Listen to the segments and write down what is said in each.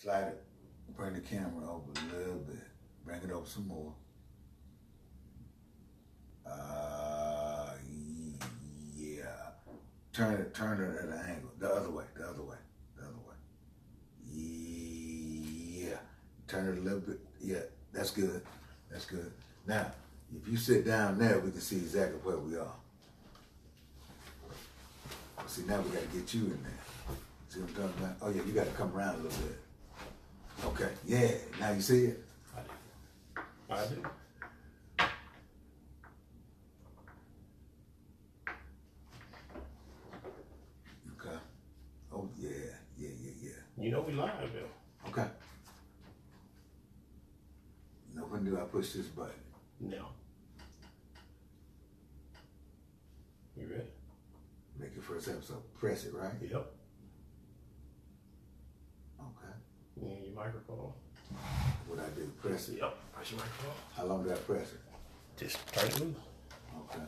Slide it. Bring the camera over a little bit. Bring it over some more. Yeah. Turn it at an angle. The other way. Yeah. Turn it a little bit. Yeah, that's good. Now, if you sit down there, we can see exactly where we are. See, now we got to get you in there. See what I'm talking about? Oh yeah, you got to come around a little bit. Okay, yeah. Now you see it? I do. Okay. Oh yeah. You know we live, though. Okay. Now when do I push this button? No. You ready? Make your first episode. Press it, right? Yep. Okay. You need your microphone. What I do? Press it? Yep. Press your microphone. How long do I press it? Just turn it loose. Okay.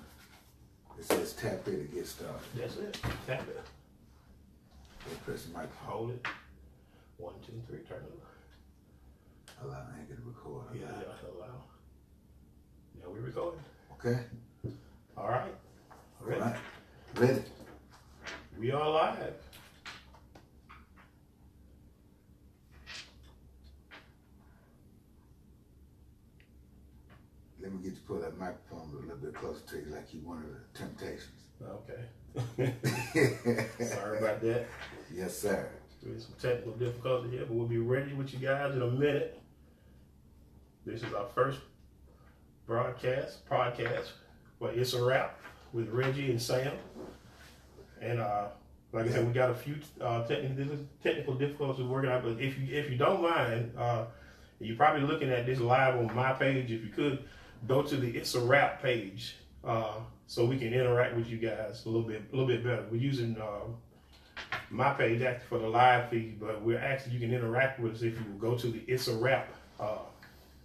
It says tap here to get started. That's it. Tap it. Okay, press the microphone. Hold it. 1, 2, 3. Turn it loose. Allow Anchor to record. Yeah, allow. Now we're recording. Okay. All right. Ready? All right. Ready. We are live. Let me get you to pull that microphone a little bit closer to you like you wanted the Temptations. Okay. Sorry about that. Yes, sir. There's some technical difficulty here, but we'll be ready with you guys in a minute. This is our first podcast, but it's a wrap with Reggie and Sam. And like I said, we got a few technical difficulties working out. But if you don't mind, you're probably looking at this live on my page. If you could go to the It's a Wrap page, so we can interact with you guys a little bit better. We're using my page actually for the live feed, but you can interact with us if you will go to the It's a Wrap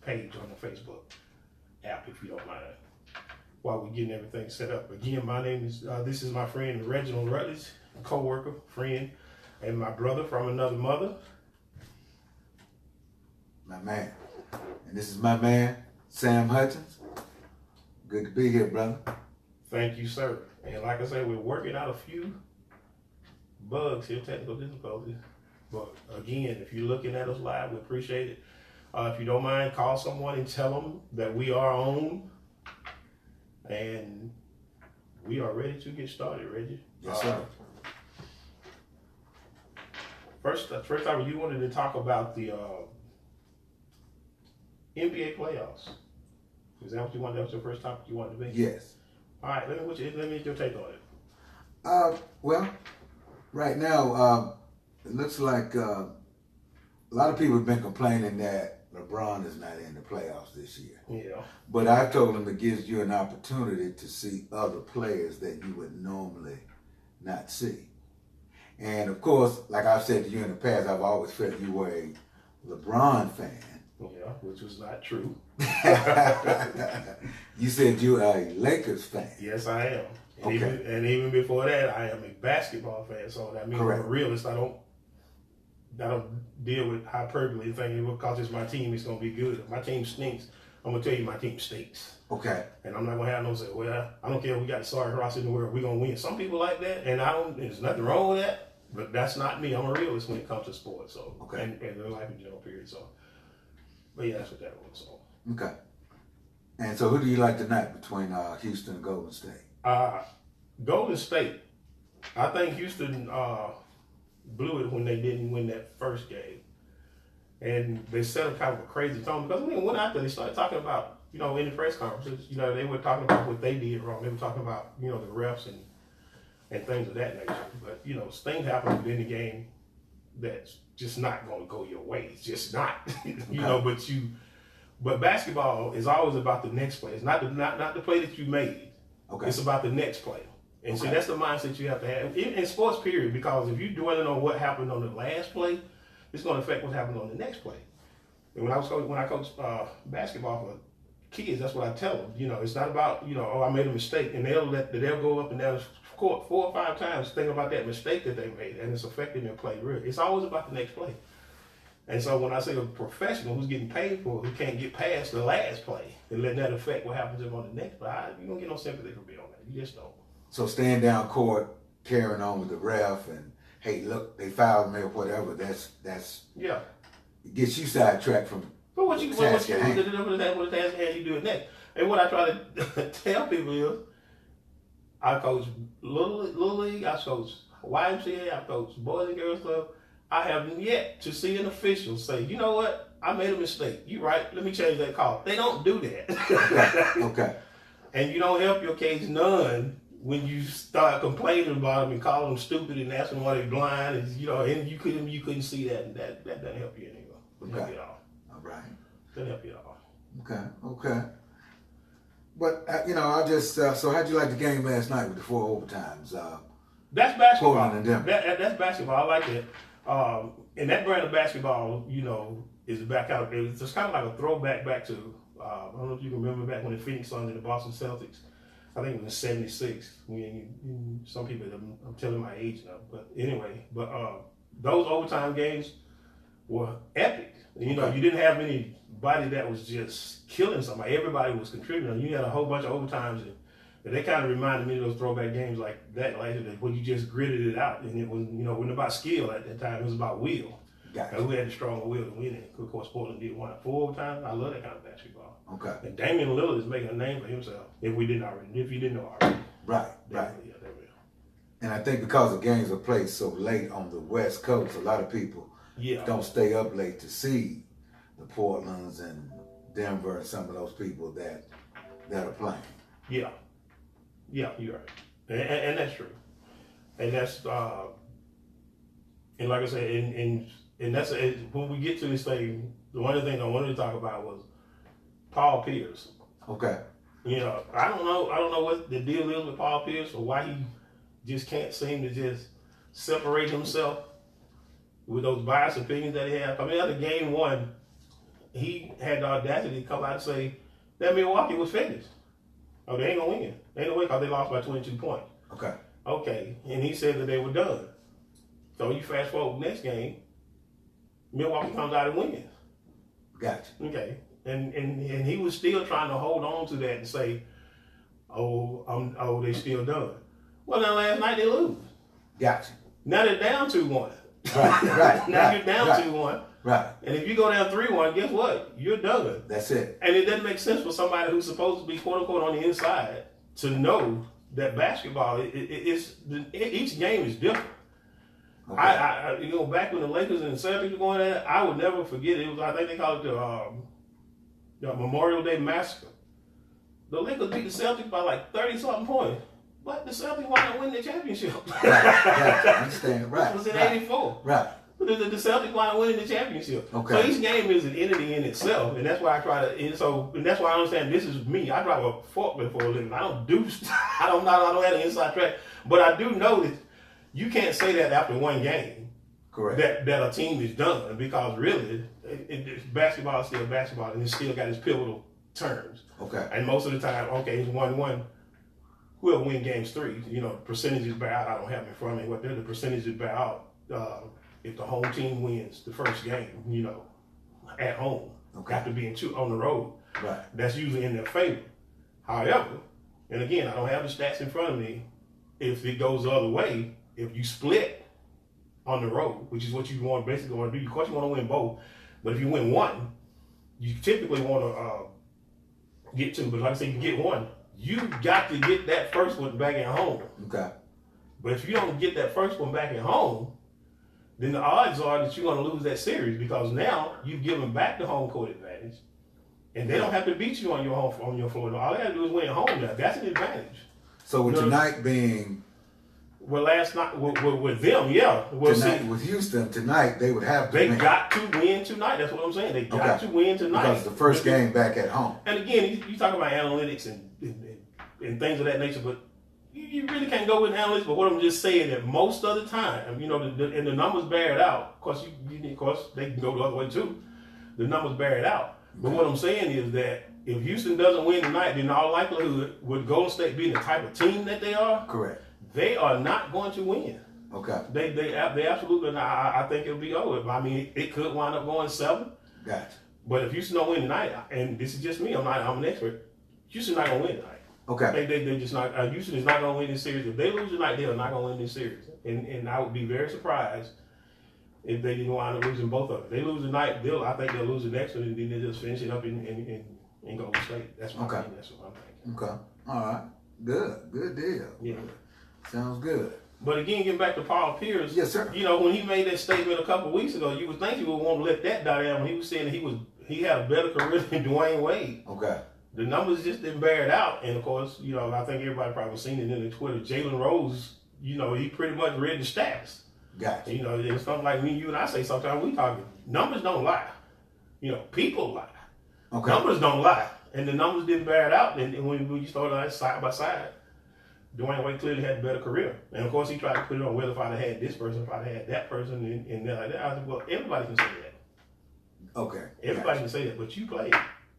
page on the Facebook app, if you don't mind, while we're getting everything set up. Again, my name is, this is my friend Reginald Rutledge, co-worker, friend, and my brother from another mother. My man. And this is my man, Sam Hutchins. Good to be here, brother. Thank you, sir. And like I said, we're working out a few bugs here, technical difficulties. But again, if you're looking at us live, we appreciate it. If you don't mind, call someone and tell them that we are on. And we are ready to get started, Reggie. Yes, sir. First time you wanted to talk about the NBA playoffs. Is that what you wanted? That was your first topic you wanted to be? Yes. All right, let me get your take on it. Well, right now, it looks like a lot of people have been complaining that LeBron is not in the playoffs this year. Yeah. But I told him it gives you an opportunity to see other players that you would normally not see. And of course, like I've said to you in the past, I've always felt you were a LeBron fan. Yeah, which was not true. You said you are a Lakers fan. Yes, I am. And Okay. even before that, I am a basketball fan. So that means Correct. I'm a realist. I don't deal with hyperbole thinking because it's my team, it's gonna be good. If my team stinks, I'm gonna tell you my team stinks. Okay. And I'm not gonna have no say, well, I don't care if we got the sorry roster in the world, we're gonna win. Some people like that, and there's nothing wrong with that, but that's not me. I'm a realist when it comes to sports. So Okay. and their life in general period. So but yeah, that's what that was. So Okay. And so who do you like tonight between Houston and Golden State? Golden State. I think Houston blew it when they didn't win that first game. And they set a kind of a crazy tone because when they went out there, they started talking about, in the press conferences, they were talking about what they did wrong. They were talking about, the refs and things of that nature. But, things happen within the game that's just not going to go your way. It's just not, but basketball is always about the next play. It's not the play that you made. Okay. It's about the next play. And so that's the mindset you have to have in sports, period, because if you're dwelling on what happened on the last play, it's going to affect what happened on the next play. And when I coach basketball for kids, that's what I tell them. It's not about, I made a mistake, and they'll go up and down the court 4 or 5 times thinking about that mistake that they made, and it's affecting their play. Really, it's always about the next play. And so when I say a professional who's getting paid for it, who can't get past the last play and let that affect what happens to him on the next play, you don't get no sympathy for me on that. You just don't. So staying down court, carrying on with the ref, and hey, look, they fouled me or whatever. That's yeah. It gets you sidetracked from. But what you do it next. And what I try to tell people is, I coach little league, I coach YMCA, I coach Boys and Girls Club. I have yet to see an official say, you know what, I made a mistake. You right, let me change that call. They don't do that. Okay. And you don't help your case none when you start complaining about them and calling them stupid and asking them why they're blind, and and you couldn't see that, and that doesn't help you anymore. Doesn't help you at all. All right. Doesn't help you at all. Okay. But I just so how'd you like the game last night with the 4 overtimes? That's basketball. Portland and Denver. That's basketball. I like that. And that brand of basketball, is back out. It's kind of like a throwback back to. I don't know if you can remember back when the Phoenix Suns and the Boston Celtics. I think it was in '76. Some people, I'm telling my age now, but anyway, those overtime games were epic. You didn't have anybody that was just killing somebody. Everybody was contributing. You had a whole bunch of overtimes, and they kind of reminded me of those throwback games like that, when you just gritted it out, and it was, it wasn't about skill at that time. It was about will. Gotcha. And we had the stronger will to win it. Of course, Portland did 4 overtime. I love that kind of basketball. Okay. And Damian Lillard is making a name for himself. If you didn't know already. Right. Yeah, there we go. And I think because the games are played so late on the West Coast, a lot of people don't stay up late to see the Portlands and Denver and some of those people that are playing. Yeah, you're right, and that's true, and that's and like I said, and that's when we get to this thing. One of the things I wanted to talk about was Paul Pierce. Okay. I don't know what the deal is with Paul Pierce or why he just can't seem to just separate himself with those biased opinions that he has. I mean, after game 1, he had the audacity to come out and say that Milwaukee was finished. Oh, they ain't gonna win. They ain't gonna win because they lost by 22 points. Okay. And he said that they were done. So you fast forward next game, Milwaukee comes out and wins. Gotcha. Okay. And he was still trying to hold on to that and say, they still done. Well, now last night they lose. Gotcha. Now they're down 2-1. Right. Now you're down 2-1. Right. And if you go down 3-1, guess what? You're done. That's it. And it doesn't make sense for somebody who's supposed to be quote unquote on the inside to know that basketball, each game is different. Okay. I back when the Lakers and the Celtics were going at it, I would never forget it. I think they call it the Memorial Day Massacre. The Lakers beat the Celtics by like 30-something points, but the Celtics wound up winning the championship. Right. I understand. Right. This was in '84. Right. But the Celtics wound up winning the championship. Okay. So each game is an entity in itself, and that's why I try to. And that's why I understand this is me. I drive a forklift for a living. I don't have the inside track, but I do know that you can't say that after one game. Correct. That a team is done, because really, basketball is still basketball, and it's still got its pivotal turns. Okay. And most of the time, it's 1-1. Whoever win games 3, percentages bear out. I don't have it in front of me what the percentages bear out. If the home team wins the first game, at home, after being 2 on the road, right, that's usually in their favor. However, and again, I don't have the stats in front of me. If it goes the other way, if you split on the road, which is what you basically want to do, of course you want to win both. But if you win one, you typically want to get 2. But like I said, you get 1. You got to get that first one back at home. Okay. But if you don't get that first one back at home, then the odds are that you're going to lose that series, because now you've given back the home court advantage, and they don't have to beat you on your floor. All they have to do is win at home now. That's an advantage. So with tonight being... Well, last night, with them, yeah. Well, tonight, with Houston, tonight, they would have to win. They got to win tonight. That's what I'm saying. They got to win tonight. Because the first game back at home. And again, you talk about analytics and things of that nature, but you really can't go with analytics. But what I'm just saying, that most of the time, and the numbers bear it out. Of course, they can go the other way too. The numbers bear it out. But what I'm saying is that if Houston doesn't win tonight, then in all likelihood, with Golden State being the type of team that they are, correct, they are not going to win. Okay. They absolutely not. I think it'll be over. I mean, it could wind up going 7. Gotcha. But if Houston don't win tonight, and this is just me, I'm an expert. Houston's not gonna win tonight. Okay. They just not. Houston is not gonna win this series. If they lose tonight, they are not gonna win this series. And I would be very surprised if they didn't wind up losing both of them. If they lose tonight, I think they'll lose the next one, and then they'll just finish it up in Golden State. That's my opinion. That's what I'm thinking. Okay. All right. Good deal. Yeah. Sounds good. But again, getting back to Paul Pierce. Yes, sir. You know, when he made that statement a couple of weeks ago, you would think he would want to let that die down when he was saying that he had a better career than Dwayne Wade. Okay. The numbers just didn't bear it out. And of course, you know, I think everybody probably seen it in the Twitter. Jalen Rose, you know, he pretty much read the stats. Gotcha. You know, it's something like me, you, and I say sometimes we talking. Numbers don't lie. You know, people lie. Okay. Numbers don't lie. And the numbers didn't bear it out. And when you started like side by side, Dwayne Wade clearly had a better career. And of course, he tried to put it on, well, if I'd have had this person, if I'd have had that person, and then like that. I said, well, everybody can say that. Okay. Everybody can say that, but you played.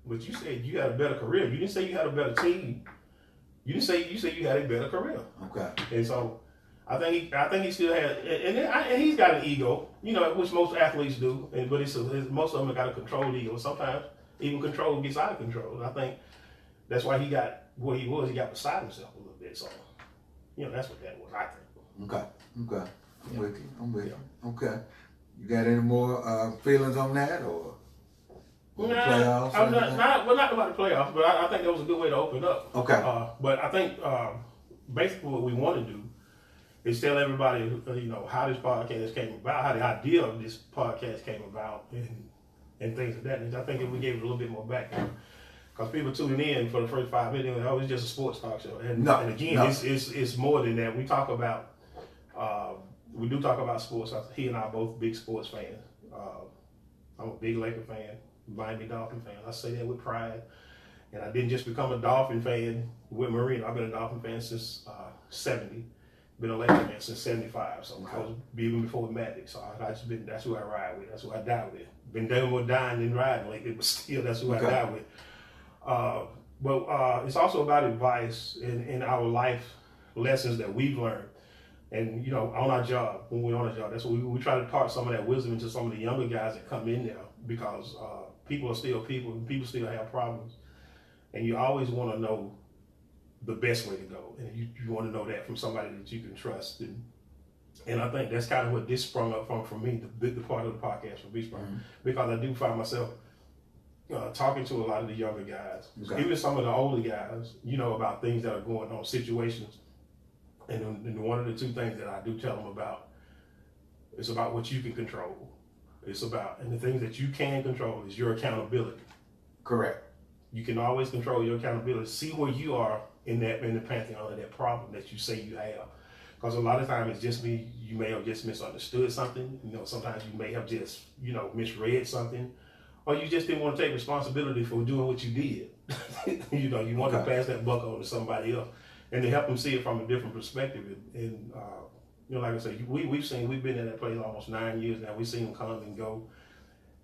But you said you had a better career. You didn't say you had a better team. You said you had a better career. Okay. And so, I think he still has, and he's got an ego, you know, which most athletes do. But most of them have got a controlled ego. Sometimes even control gets out of control. And I think that's why he got where he was. He got beside himself a little bit. So, you know, that's what that was. I think. Okay. I'm with you. Okay. You got any more feelings on that or? Playoffs? Not about the playoffs, but I think that was a good way to open up. Okay. But I think basically what we want to do is tell everybody, you know, how this podcast came about, how the idea of this podcast came about, and things like that. And I think if we gave it a little bit more background, because people tuning in for the first 5 minutes, oh, it's just a sports talk show. And again, it's more than that. We talk about, we do talk about sports. He and I are both big sports fans. I'm a big Laker fan. Miami Dolphin fan. I say that with pride. And I didn't just become a Dolphin fan with Marino. I've been a Dolphin fan since 70. Been a Laker fan since 75. So I was even before Magic. So that's who I ride with. That's who I die with. Been done more dying than riding lately, but still that's who I die with. But it's also about advice in our life lessons that we've learned. And, you know, on our job, when we're on a job, that's what we try to impart some of that wisdom into some of the younger guys that come in there, because people are still people and people still have problems. And you always want to know the best way to go. And you want to know that from somebody that you can trust. And I think that's kind of what this sprung up from for me, the part of the podcast for me sprung, because I do find myself talking to a lot of the younger guys, even some of the older guys, you know, about things that are going on, situations. And one of the two things that I do tell them about is about what you can control. It's about, and the things that you can control is your accountability. Correct. You can always control your accountability. See where you are in the pantheon of that problem that you say you have. Because a lot of times it's just me, you may have just misunderstood something. You know, sometimes you may have just, you know, misread something. Or you just didn't want to take responsibility for doing what you did. You know, you want to pass that buck on to somebody else. And to help them see it from a different perspective. And you know, like I said, we've been in that place almost 9 years now. We've seen them come and go.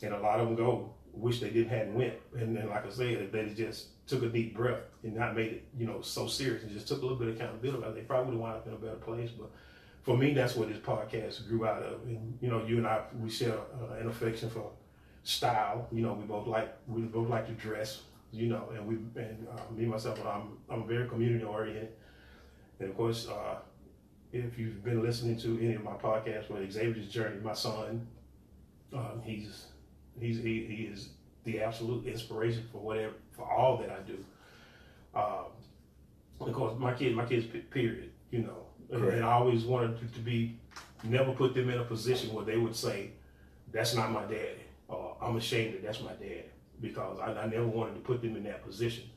And a lot of them go, wish they hadn't went. And then, like I said, they just took a deep breath and not made it, you know, so serious, and just took a little bit of accountability. They probably would have wound up in a better place. But for me, that's what this podcast grew out of. And, you know, you and I, we share an affection for style. You know, we both like to dress. You know, and me myself, I'm very community oriented, and of course, if you've been listening to any of my podcasts with Xavier's journey, my son, he is the absolute inspiration for all that I do. Of course, my kids, period. You know, and I always wanted to be, never put them in a position where they would say, "That's not my daddy," or "I'm ashamed that that's my dad." Because I never wanted to put them in that position.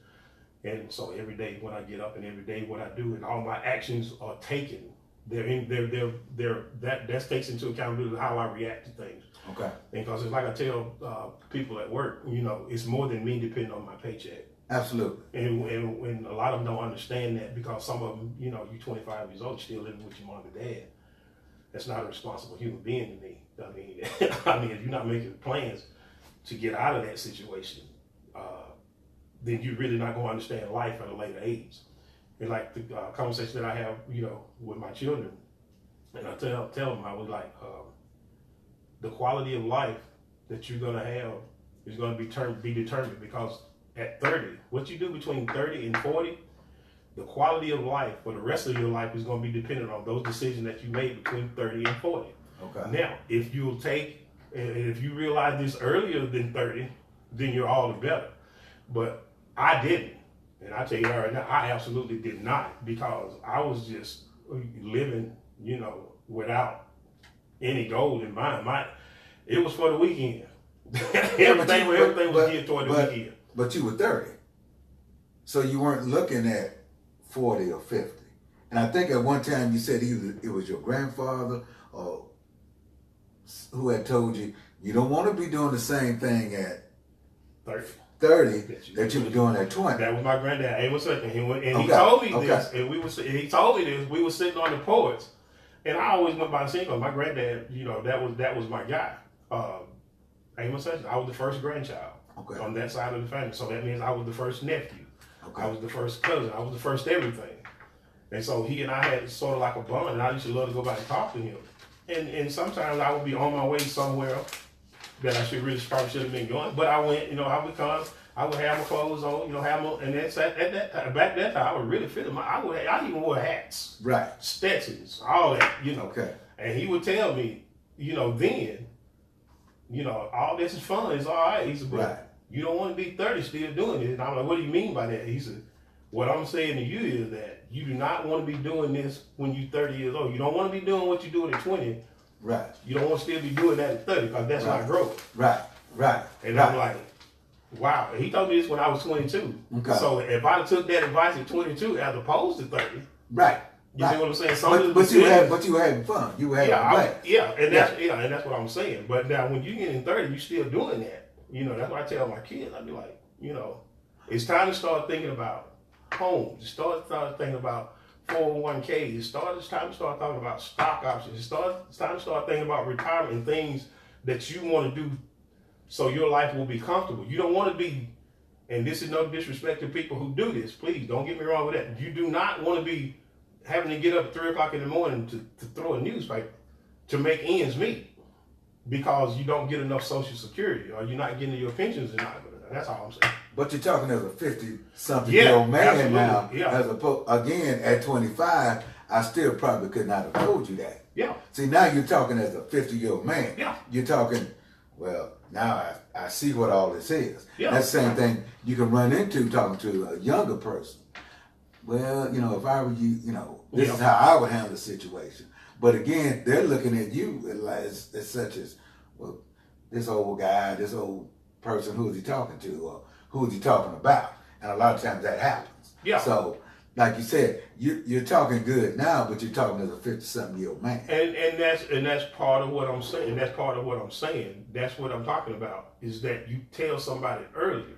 And so every day when I get up and every day what I do and all my actions are taken, that takes into accountability how I react to things. Okay. And because it's like I tell people at work, you know, it's more than me depending on my paycheck. Absolutely. And a lot of them don't understand that, because some of them, you know, you're 25 years old, still living with your mom and dad. That's not a responsible human being to me. I mean, if you're not making plans to get out of that situation, then you're really not going to understand life at a later age. And like the conversation that I have, you know, with my children, And I tell them, I was like, the quality of life that you're gonna have is gonna be determined, because at 30, what you do between 30 and 40, the quality of life for the rest of your life is gonna be dependent on those decisions that you made between 30 and 40. Okay. Now, if you realize this earlier than 30, then you're all the better. But I didn't. And I tell you right now, I absolutely did not, because I was just living, without any goal in mind. It was for the weekend. everything was geared toward the weekend. But you were 30. So you weren't looking at 40 or 50. And I think at one time you said either it was your grandfather or who had told you you don't want to be doing the same thing at 30 that you were doing at 20. That was my granddad. He told me this, and he told me this. We were sitting on the porch, and I always went by the scene because my granddad, that was my guy. I was the first grandchild on that side of the family, so that means I was the first nephew. I was the first cousin. I was the first everything. And so he and I had sort of like a bond, and I used to love to go back and talk to him. And sometimes I would be on my way somewhere that I probably should have been going, but I went, I would have my clothes on, and that's at that time. Back that time, I would really fit them. I even wore hats, right, Stetsons, all that, Okay. And he would tell me, then, all this is fun, it's all right. He said, but right. You don't want to be 30 still doing it. And I'm like, what do you mean by that? He said, what I'm saying to you is that you do not want to be doing this when you're 30 years old. You don't want to be doing what you're doing at 20. Right. You don't want to still be doing that at 30, because that's not growth. Right. And I'm like, wow. And he told me this when I was 22. Okay. So if I took that advice at 22 as opposed to 30. Right. You see what I'm saying? But you were having fun. You were having fun. And that's what I'm saying. But now when you get in 30, you're still doing that. That's what I tell my kids. I be like, it's time to start thinking about homes. Start thinking about 401ks. It's time to start talking about stock options. It's time to start thinking about retirement and things that you want to do so your life will be comfortable. You don't want to be, and this is no disrespect to people who do this. Please don't get me wrong with that. You do not want to be having to get up at 3 o'clock in the morning to throw a newspaper to make ends meet because you don't get enough Social Security or you're not getting your pensions enough. That's all I'm saying. But you're talking as a 50-something-year-old man absolutely. now. Yeah. As again, at 25, I still probably could not have told you that. Yeah. See, now you're talking as a 50-year-old man. Yeah. You're talking, well, now I see what all this is. Yeah. That's the same thing you can run into talking to a younger person. Well, if I were you, this is how I would handle the situation. But again, they're looking at you as such as, well, this old guy, this old person, who is he talking to, or who is he talking about? And a lot of times that happens. Yeah. So, like you said, you're talking good now, but you're talking as a 50-something-year-old man. And that's part of what I'm saying. That's part of what I'm saying. That's what I'm talking about, is that you tell somebody earlier,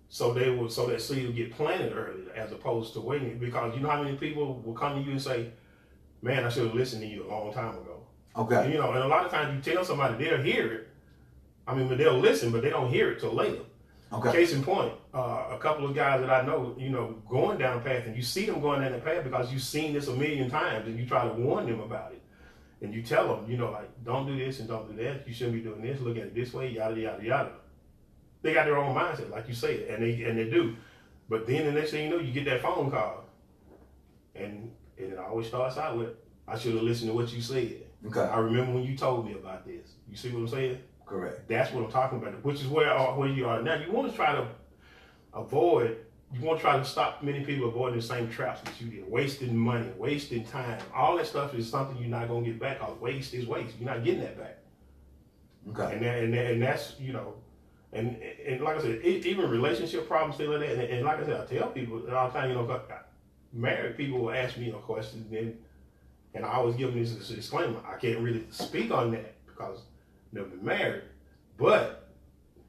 so that seed will get planted earlier, as opposed to waiting. Because you know how many people will come to you and say, man, I should have listened to you a long time ago. Okay. And a lot of times you tell somebody, they'll hear it. I mean, but they'll listen, but they don't hear it till later. Okay. Case in point, a couple of guys that I know, going down a path, and you see them going down that path because you've seen this a million times, and you try to warn them about it. And you tell them, like, don't do this and don't do that. You shouldn't be doing this. Look at it this way, yada, yada, yada. They got their own mindset, like you said, and they do. But then the next thing you know, you get that phone call. And it always starts out with, I should have listened to what you said. Okay. I remember when you told me about this. You see what I'm saying? Correct. That's what I'm talking about, which is where you are now. You want to try to stop many people avoiding the same traps that you did. Wasting money, wasting time. All that stuff is something you're not going to get back. Waste is waste. You're not getting that back. Okay. And that's, and like I said, even relationship problems, things like that. And like I said, I tell people all the time, married people will ask me a question, and I always give them this disclaimer. I can't really speak on that because I've never been married, but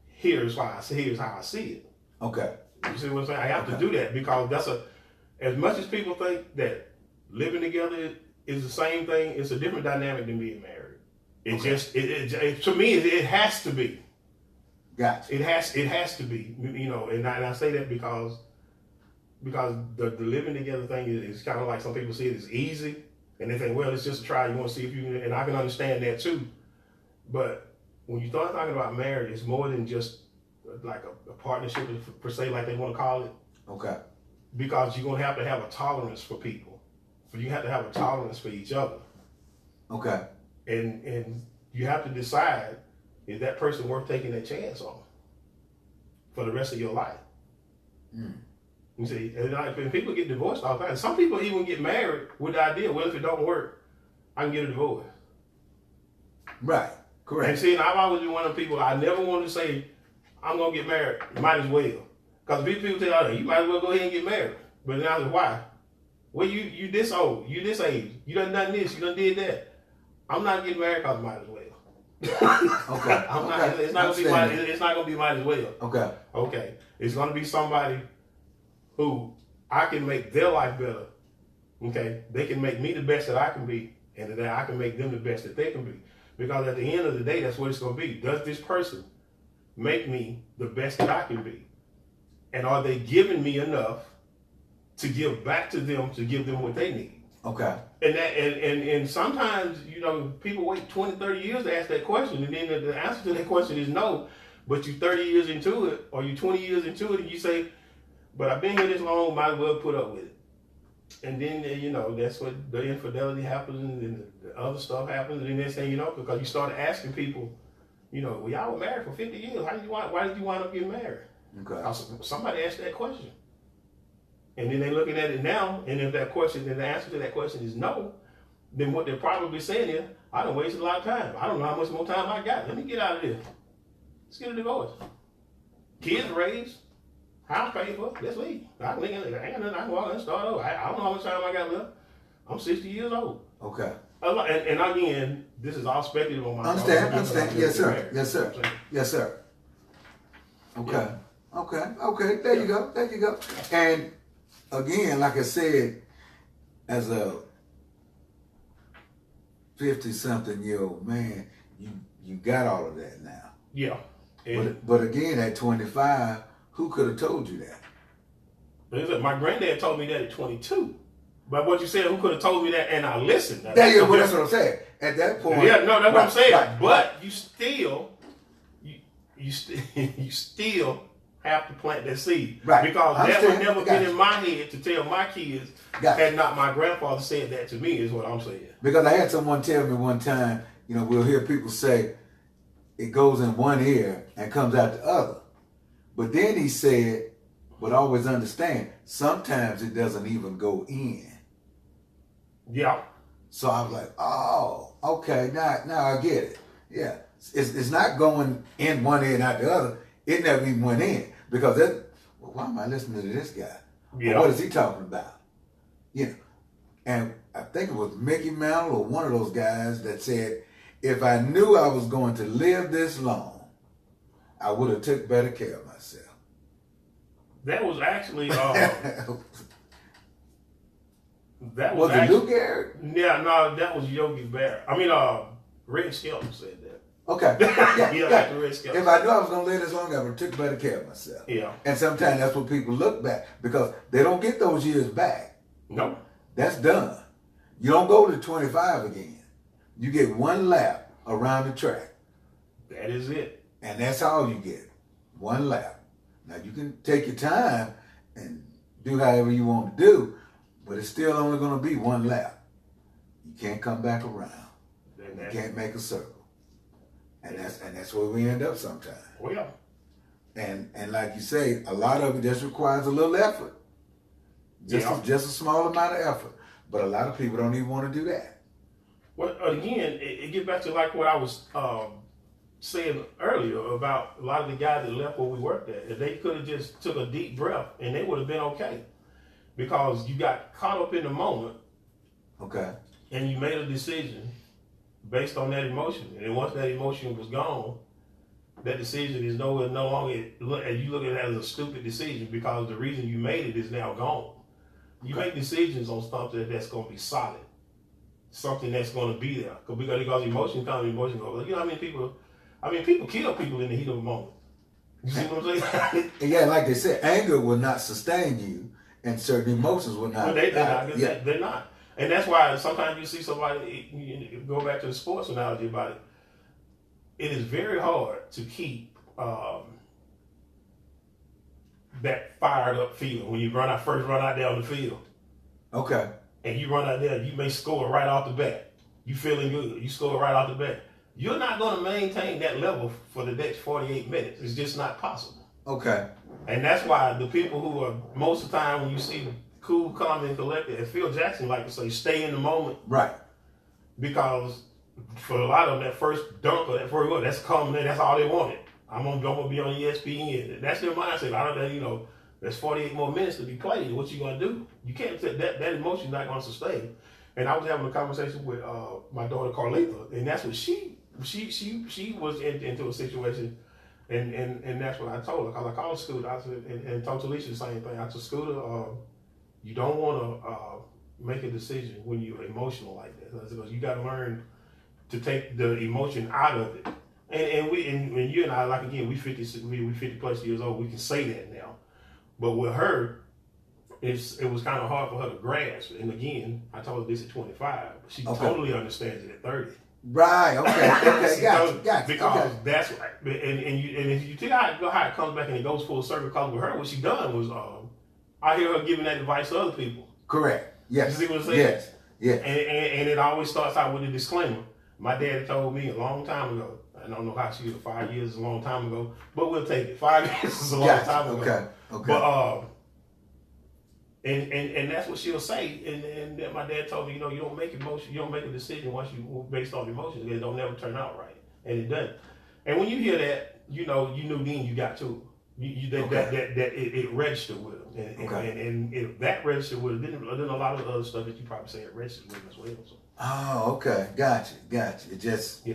here's how I see it. Okay. You see what I'm saying? I have to do that because as much as people think that living together is the same thing, it's a different dynamic than being married. To me, it has to be. Gotcha. It has to be, and I say that because the living together thing is kind of like some people see it as easy, And they think, well, it's just a try. You want to see if you can, and I can understand that too. But when you start talking about marriage, it's more than just like a partnership per se, like they want to call it. Okay. Because you're going to have a tolerance for people. You have to have a tolerance for each other. Okay. And you have to decide, is that person worth taking that chance on for the rest of your life? Mm. You see, and people get divorced all the time. Some people even get married with the idea, well, if it don't work, I can get a divorce. Right. Correct. And see, and I've always been one of the people, I never wanted to say, I'm going to get married. Might as well. Because people tell you, you might as well go ahead and get married. But now, why? Well, you this old, you this age, you done this, you done did that. I'm not getting married because I might as well. Okay. It's not gonna be might as well. Okay. Okay. It's gonna be somebody who I can make their life better. Okay. They can make me the best that I can be, and that I can make them the best that they can be. Because at the end of the day, that's what it's gonna be. Does this person make me the best that I can be? And are they giving me enough to give back to them, to give them what they need? Okay. And sometimes, people wait 20, 30 years to ask that question, and then the answer to that question is no. But you 30 years into it, or you 20 years into it, and you say, but I've been here this long, might as well put up with it. And then, that's what the infidelity happens, and the other stuff happens, and then next thing you know, because you start asking people, well, y'all were married for 50 years. Why did you wind up getting married? Okay. Somebody asked that question. And then they're looking at it now, and if that question, then the answer to that question is no, then what they're probably saying is, I done wasted a lot of time. I don't know how much more time I got. Let me get out of this. Let's get a divorce. Kids raised, house paid for, let's leave. I can walk and start over. I don't know how much time I got left. I'm 60 years old. Okay. And again, this is all speculative on my part. Understand. Yes, sir. Okay. Yeah. Okay. There you go. And again, like I said, as a 50-something-year-old man, you got all of that now. Yeah. But again, at 25, who could have told you that? My granddad told me that at 22. But what you said, who could have told me that, and I listened. That's what I'm saying. At that point. Yeah, no, that's what I'm saying. Right. But you still have to plant that seed. Right. Because that would never been in my head to tell my kids, had not my grandfather said that to me, is what I'm saying. Because I had someone tell me one time, we'll hear people say, it goes in one ear and comes out the other. But then he said, but always understand, sometimes it doesn't even go in. Yeah. So I was like, oh, okay, now I get it. Yeah. It's not going in one ear and out the other. It never even went in. Because why am I listening to this guy? Yeah. What is he talking about? And I think it was Mickey Mantle or one of those guys that said, if I knew I was going to live this long, I would have took better care of myself. That was actually was it Lou Gehrig? Yeah, no, that was Yogi Berra. I mean, Red Skelton said that. Okay. Yeah. Red Skelton. If I knew I was going to live this long, I would have took better care of myself. Yeah. And sometimes that's what people look back, because they don't get those years back. No. That's done. You don't go to 25 again. You get one lap around the track. That is it. And that's all you get. One lap. Now you can take your time and do however you want to do, but it's still only going to be one lap. You can't come back around. You can't make a circle. And that's where we end up sometimes. Oh yeah. And like you say, a lot of it just requires a little effort. Just a small amount of effort. But a lot of people don't even want to do that. Well, again, it gets back to like what I was saying earlier about a lot of the guys that left where we worked at. If they could have just took a deep breath, and they would have been okay. Because you got caught up in the moment. Okay. And you made a decision based on that emotion. And then once that emotion was gone, that decision is no longer, and you look at it as a stupid decision, because the reason you made it is now gone. You make decisions on something that's going to be solid. Something that's going to be there. Because emotion comes, emotion goes. You know how many people, people kill people in the heat of a moment. You see what I'm saying? Yeah, like they said, anger will not sustain you, and certain emotions will not. They're not. And that's why sometimes you see somebody, you go back to the sports analogy about it, it is very hard to keep that fired up feeling when you first run out there on the field. Okay. And you run out there, you may score right off the bat. You feeling good, you score right off the bat. You're not going to maintain that level for the next 48 minutes. It's just not possible. Okay. And that's why the people who are, most of the time when you see cool, calm, and collected, as Phil Jackson like to say, stay in the moment. Right. Because for a lot of them, that first dunk or that first goal, that's coming in, that's all they wanted. I'm gonna be on ESPN. That's their mindset. I don't, there's 48 more minutes to be played. What you gonna do? You can't say that emotion's not gonna sustain. And I was having a conversation with my daughter Carlita, and that's what she was into a situation, and that's what I told her. Cause I called Scooter, I said, and told Talisha the same thing. I said, Scooter, you don't want to make a decision when you're emotional like that. I said, because you got to learn to take the emotion out of it. And you and I, like again, we 50 plus years old. We can say that now, but with her, it was kind of hard for her to grasp. And again, I told her this at 25. She totally understands it at 30. Right. Okay. Gotcha. Because that's right. And if you think how it comes back and it goes full circle, because with her, what she done was, I hear her giving that advice to other people. Correct. Yes. You see what I'm saying? Yes. Yeah. And it always starts out with a disclaimer. My dad told me a long time ago. I don't know how she was. 5 years is a long time ago, but we'll take it. 5 years is a long time ago. Okay. But and that's what she'll say. And that my dad told me, you don't make a decision once you based on emotions. It don't never turn out right, and it doesn't. And when you hear that, you knew then you got to it registered with them. And if that registered with them, then a lot of the other stuff that you probably say it registered with them as well. So. Oh, okay. Gotcha. It just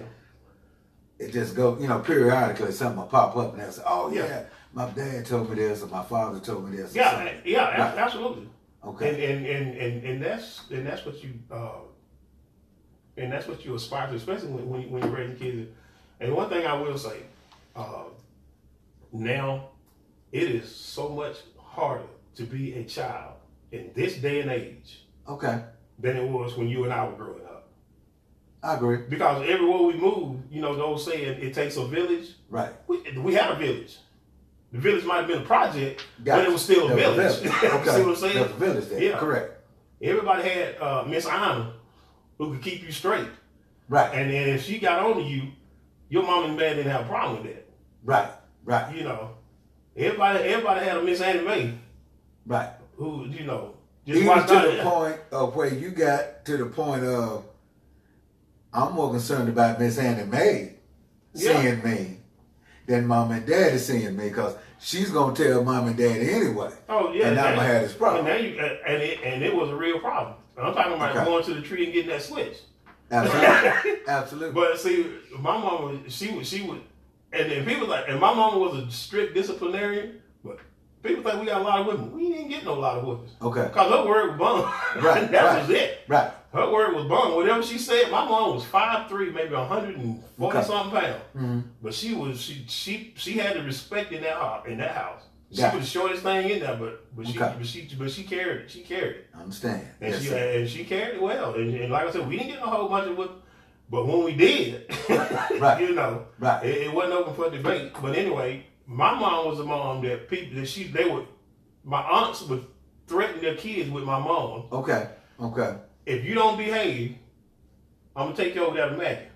it just go, periodically something will pop up and they'll say, oh yeah, my dad told me this or my father told me this. Absolutely. Okay. And that's what you aspire to, especially when you're raising kids. And one thing I will say, now it is so much harder to be a child in this day and age. Okay. Than it was when you and I were growing up. I agree. Because everywhere we move, those saying it takes a village. Right. We had a village. The village might have been a project, but it was still a village. Okay. See what I'm saying? There's a village there. Yeah. Correct. Everybody had Miss Anna who could keep you straight. Right. And then if she got on to you, your mom and dad didn't have a problem with that. Right. Everybody had a Miss Annie Mae. Right. Who, just even to the point of where you got to the point of, I'm more concerned about Miss Annie Mae seeing me than mom and daddy seeing me, because she's gonna tell mom and daddy anyway. Oh yeah, and I'm gonna have this problem. And it was a real problem. I'm talking about going to the tree and getting that switch. Absolutely. But see, my mama, she would, and people and my mama was a strict disciplinarian, but. People think we got a lot of women. We didn't get no lot of women. Okay. Because her word was bum. Right. That was it. Right. Her word was bum. Whatever she said, my mom was 5'3", maybe 140 something pounds. Mm-hmm. But she had the respect in that house. She was the shortest thing in there, but she carried it. She carried it. I understand. And she carried it well. And like I said, we didn't get a whole bunch of women. But when we did, right. It wasn't open for debate. But anyway, my mom was a mom that my aunts would threaten their kids with my mom. Okay. If you don't behave, I'm gonna take you over there to Maggie.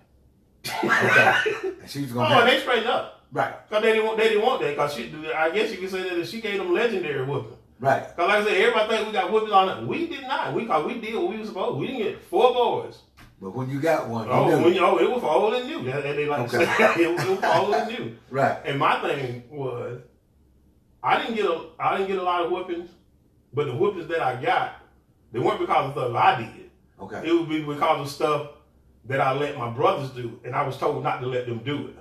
Okay. And she was gonna. And they straightened up. Right. Cause they didn't want that. Cause I guess you could say that she gave them legendary whooping. Right. Cause like I said, everybody think we got whoopings on that. We did not. Cause we did what we were supposed to. We didn't get 4 boys. But when you got one, it was for old and new. They like to say it was for old and new. Right. And my thing was, I didn't get a lot of whoopings, but the whoopings that I got, they weren't because of stuff I did. Okay. It would be because of stuff that I let my brothers do, and I was told not to let them do it.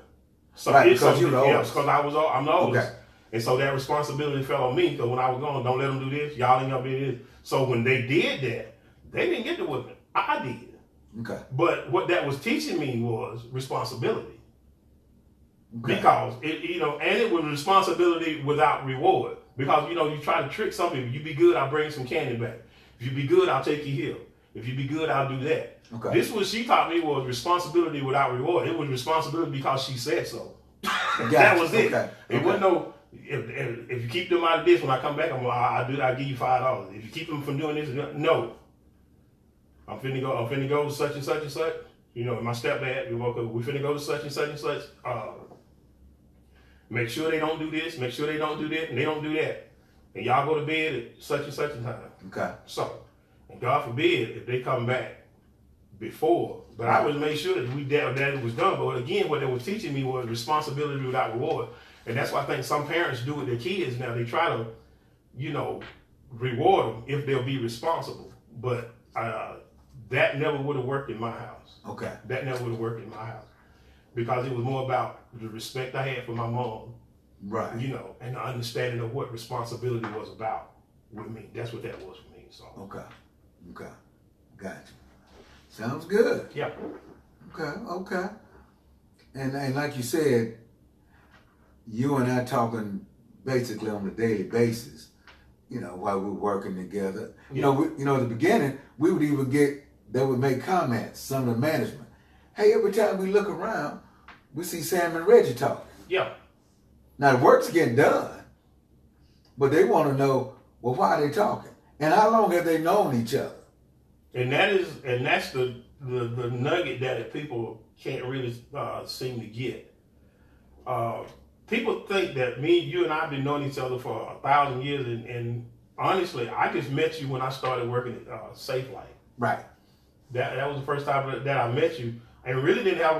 So right, because you were the oldest. Because I'm the oldest. Okay. And so that responsibility fell on me, because when I was gone, don't let them do this, y'all ain't gonna be this. So when they did that, they didn't get the whooping. I did. Okay. But what that was teaching me was responsibility. Okay. Because and it was responsibility without reward. Because you try to trick some people. You be good, I'll bring some candy back. If you be good, I'll take you here. If you be good, I'll do that. Okay. This was she taught me was responsibility without reward. It was responsibility because she said so. That was it. Okay. It wasn't no. If you keep them out of this, when I come back, I'll give you $5. If you keep them from doing this, no. I'm finna go to such and such and such. You know, my stepdad, we finna go to such and such and such. Make sure they don't do this. Make sure they don't do that, and they don't do that. And y'all go to bed at such and such a time. Okay. So, and God forbid if they come back before. But I would make sure that it was done. But again, what they were teaching me was responsibility without reward. And that's why I think some parents do with their kids now. They try to, reward them if they'll be responsible. But that never would have worked in my house. Okay. That never would have worked in my house. Because it was more about the respect I had for my mom. Right. And the understanding of what responsibility was about with me. That's what that was for me. So. Okay. Gotcha. Sounds good. Yeah. Okay. And like you said, you and I talking basically on a daily basis, while we're working together. Yeah. At the beginning, we would even they would make comments, some of the management. Hey, every time we look around, we see Sam and Reggie talking. Yeah. Now the work's getting done, but they want to know, well, why are they talking? And how long have they known each other? And that's the nugget that people can't really seem to get. People think that you and I have been knowing each other for 1,000 years, and honestly, I just met you when I started working at Safe Light. Right. That was the first time that I met you, and really didn't have a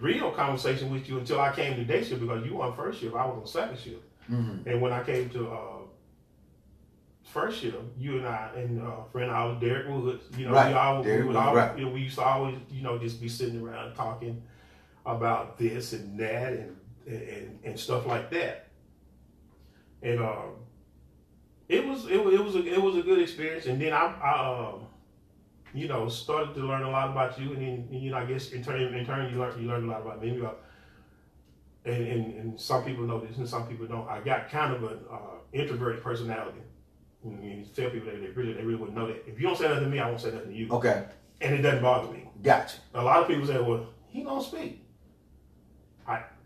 real conversation with you until I came to day shift, because you were on first shift, I was on second shift. Mm-hmm. And when I came to first shift, you and I and friend of ours, Derek Woods, we used to always, just be sitting around talking about this and that and stuff like that. And it was a good experience. And then I started to learn a lot about you, and then I guess in turn you learned a lot about me. And some people know this and some people don't. I got kind of an introverted personality. You tell people that they really wouldn't know that. If you don't say nothing to me, I won't say nothing to you. Okay. And it doesn't bother me. Gotcha. A lot of people say, well, he don't speak.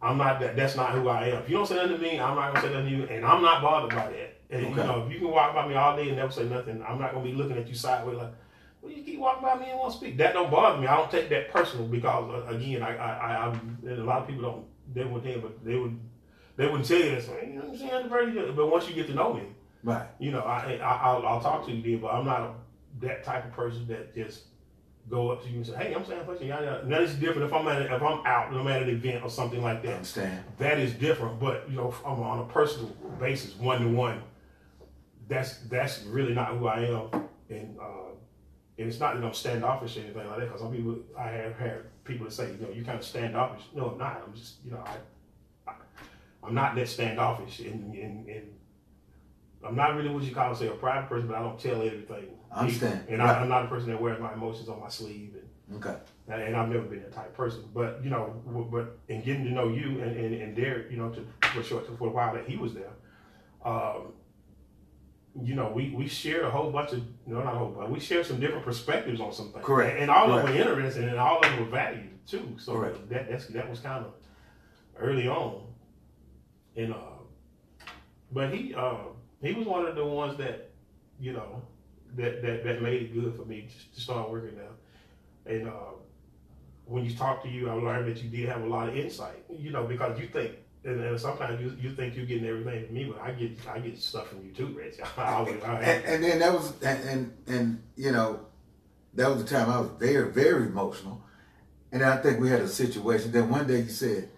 I'm not that. That's not who I am. If you don't say nothing to me, I'm not gonna say nothing to you, and I'm not bothered by that. And Okay. if you can walk by me all day and never say nothing, I'm not gonna be looking at you sideways like, well, you keep walking by me and won't speak. That don't bother me. I don't take that personal, because again, I'm a lot of people don't. They wouldn't tell, but they wouldn't tell you this. You know what I'm saying? Very good. But once you get to know me, right. I'll talk to you then. But I'm not that type of person that just go up to you and say, hey, I'm saying something. Now it's different if I'm out and I'm at an event or something like that. I understand. That is different. But I'm on a personal basis, 1-to-1. That's really not who I am. And it's not that I'm standoffish or anything like that. Because some people, I have had people that say, you kind of standoffish. No, I'm not. I'm just, I'm not that standoffish, and I'm not really what you call a private person, but I don't tell everything. I understand. And right. I'm not a person that wears my emotions on my sleeve. Okay. And I've never been that type of person. But but in getting to know you and Derek, for a while that he was there, we shared a whole bunch of we shared some different perspectives on some things. Correct. And all of them were interesting, and all of them were valued too. So correct. that was kind of early on. And but he was one of the ones that that made it good for me to start working now. And when you talk to you, I learned that you did have a lot of insight. Because you think, and sometimes you think you're getting everything from me, but I get stuff from you too, Reggie. And then that was and that was the time I was very, very emotional. And I think we had a situation. Then one day you said,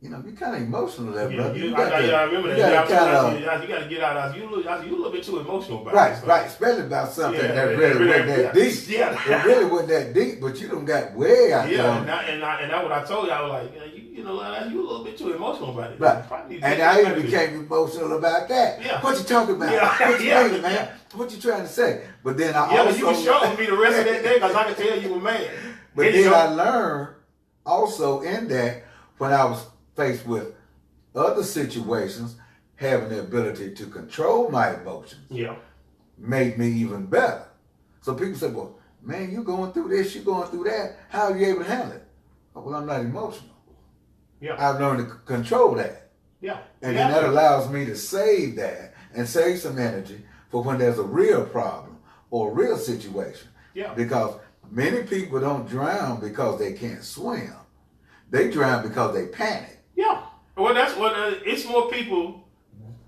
you're kind of emotional there, brother. I remember that. You got to get out. You a little bit too emotional about it. Right. Especially about something that really wasn't that deep. Yeah. It really wasn't that deep, but you done got way out there. Yeah, and that's what I told you. I was like, you a little bit too emotional about it. Right. And I even became emotional about that. Yeah. What you talking about? Yeah. What you mean, man? What you trying to say? But then but you was showing me the rest of that day, because I could tell you were mad. But then I learned also in that, when I was faced with other situations, having the ability to control my emotions. Yeah. made me even better. So people say, well, man, you going through this, you going through that. How are you able to handle it? Oh, well, I'm not emotional. Yeah. I've learned to control that. Yeah. And then that allows me to save that and save some energy for when there's a real problem or a real situation. Yeah. Because many people don't drown because they can't swim. They drown because they panic. Yeah. Well, that's what it's more people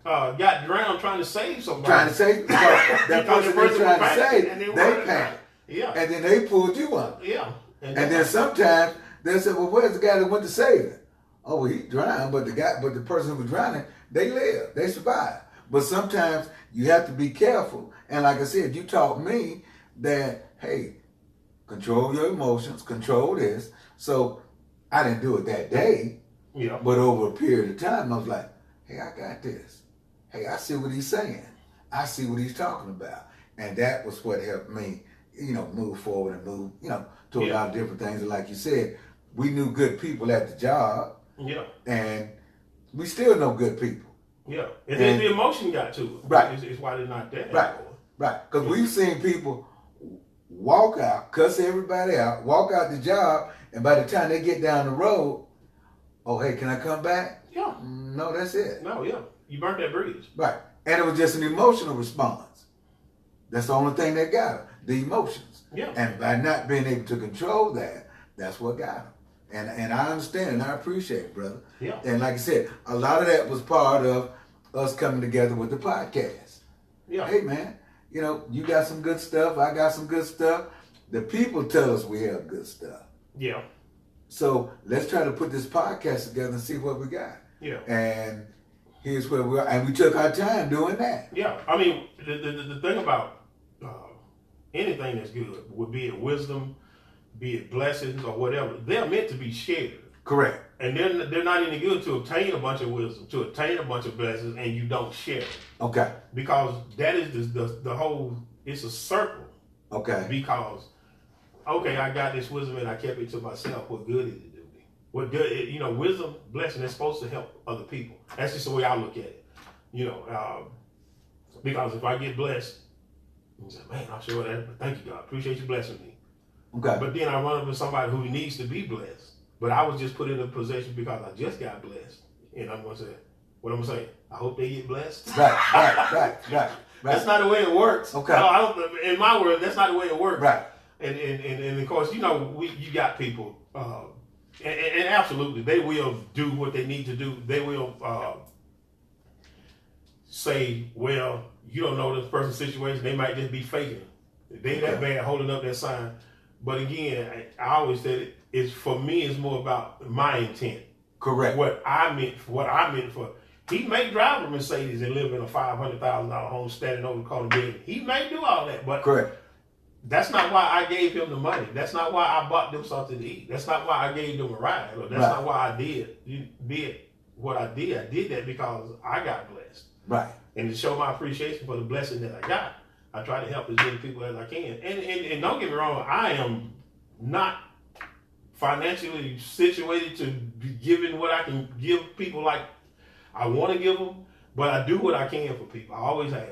got drowned trying to save somebody. Trying to save because that person they're trying to save, they panic. Yeah. And then they pulled you under. Yeah. And then sometimes they say, well, where's the guy that went to save him? Oh, well, he drowned, but the person who was drowning, they lived, they survived. But sometimes you have to be careful. And like I said, you taught me that, hey, control your emotions, control this. So I didn't do it that day, yeah. But over a period of time, I was like, hey, I got this. Hey, I see what he's saying. I see what he's talking about. And that was what helped me, move forward and move, to a lot of different things. And like you said, we knew good people at the job. Yeah. And we still know good people. Yeah. And then the emotion got to it. Right. It's why they're not there right. anymore. Right. Because we've seen people walk out, cuss everybody out, walk out the job, and by the time they get down the road, oh, hey, can I come back? Yeah. No, that's it. No, yeah. You burnt that bridge. Right. And it was just an emotional response. That's the only thing that got them, the emotions. Yeah. And by not being able to control that, that's what got them. And I understand and I appreciate it, brother. Yeah. And like I said, a lot of that was part of us coming together with the podcast. Yeah. Hey, man, you got some good stuff. I got some good stuff. The people tell us we have good stuff. Yeah. So let's try to put this podcast together and see what we got. Yeah. And here's where we are. And we took our time doing that. Yeah. I mean, the thing about anything that's good, would be it wisdom, be it blessings or whatever, they're meant to be shared. Correct. And they're not any good to obtain a bunch of wisdom, to obtain a bunch of blessings, and you don't share it. Okay. Because that is the whole, it's a circle. Okay. Because, okay, I got this wisdom and I kept it to myself. What good did it do me? What good, wisdom, blessing is supposed to help other people. That's just the way I look at it. Because if I get blessed, I say, man, I'm sure that, thank you, God. Appreciate you blessing me. Okay. But then I run up with somebody who needs to be blessed. But I was just put in a position because I just got blessed. And I'm going to say, what I'm going to say? I hope they get blessed. Right. That's not the way it works. Okay. I don't, in my world, that's not the way it works. Right. And of course, you got people, and absolutely, they will do what they need to do. They will say, well, you don't know this person's situation. They might just be faking. They that bad holding up that sign. But again, I always said for me, it's more about my intent. Correct. What I meant for. He may drive a Mercedes and live in a $500,000 home standing over the corner building. He may do all that, but correct. That's not why I gave him the money. That's not why I bought them something to eat. That's not why I gave them a ride. Or that's not why I did what I did. I did that because I got blessed. Right. And to show my appreciation for the blessing that I got, I try to help as many people as I can. And don't get me wrong, I am not financially situated to be giving what I can give people like I want to give them, but I do what I can for people. I always have.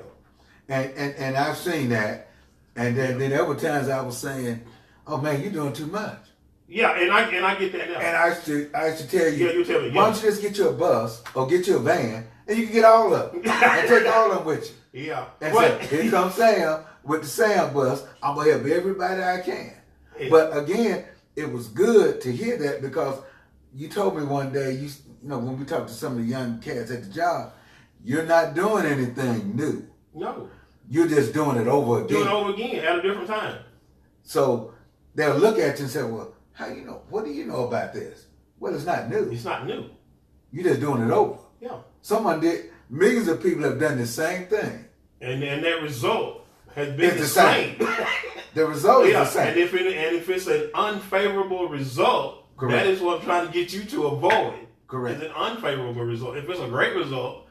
And I've seen that. And then there were times I was saying, "Oh man, you're doing too much." Yeah, and I get that now. And I used to tell you, you tell me. Why don't you just get you a bus or get you a van, and you can get all of them and take all of them with you. Yeah. And say, here comes Sam with the Sam bus. I'm gonna help everybody I can. Yeah. But again, it was good to hear that because you told me one day, you know, when we talked to some of the young cats at the job, you're not doing anything new. No. You're just doing it over again. Doing it over again at a different time. So they'll look at you and say, well, how you know? What do you know about this? Well, it's not new. It's not new. You're just doing it over. Yeah. Millions of people have done the same thing. And that result has been the same. The result is the same. And if it's an unfavorable result, correct, that is what I'm trying to get you to avoid. Correct. It's an unfavorable result. If it's a great result,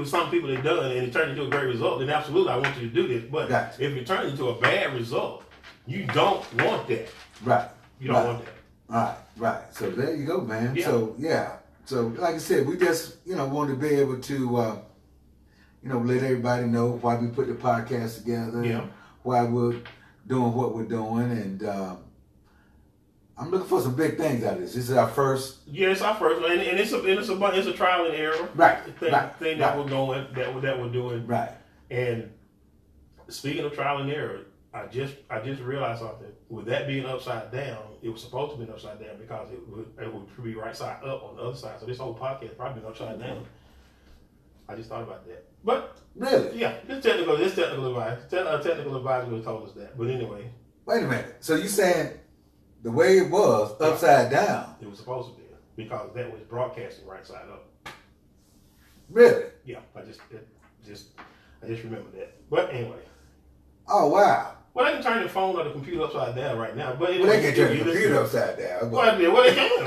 some people have done and it turned into a great result, then absolutely I want you to do this. But if it turns into a bad result, you don't want that. Right. You don't want that. Right. So there you go, man. Yeah. So like I said, we just wanted to be able to let everybody know why we put the podcast together, Yeah. and why we're doing what we're doing, and I'm looking for some big things out of this. This is our first. Yeah, it's our first one, and it's a trial and error thing that we're going that we're doing. Right. And speaking of trial and error, I just realized something. With that being upside down, it was supposed to be upside down because it would be right side up on the other side. So this whole podcast probably been upside down. I just thought about that. But really, yeah, this technical advice. Technical advisor would have told us that. But anyway. Wait a minute. So you saying the way it was upside down? It was supposed to be because that was broadcasting right side up. Really? Yeah, I just remembered that. But anyway. Oh wow. Well, they can turn the phone or the computer upside down right now. But anyway, they can turn the computer upside down. Well, they can.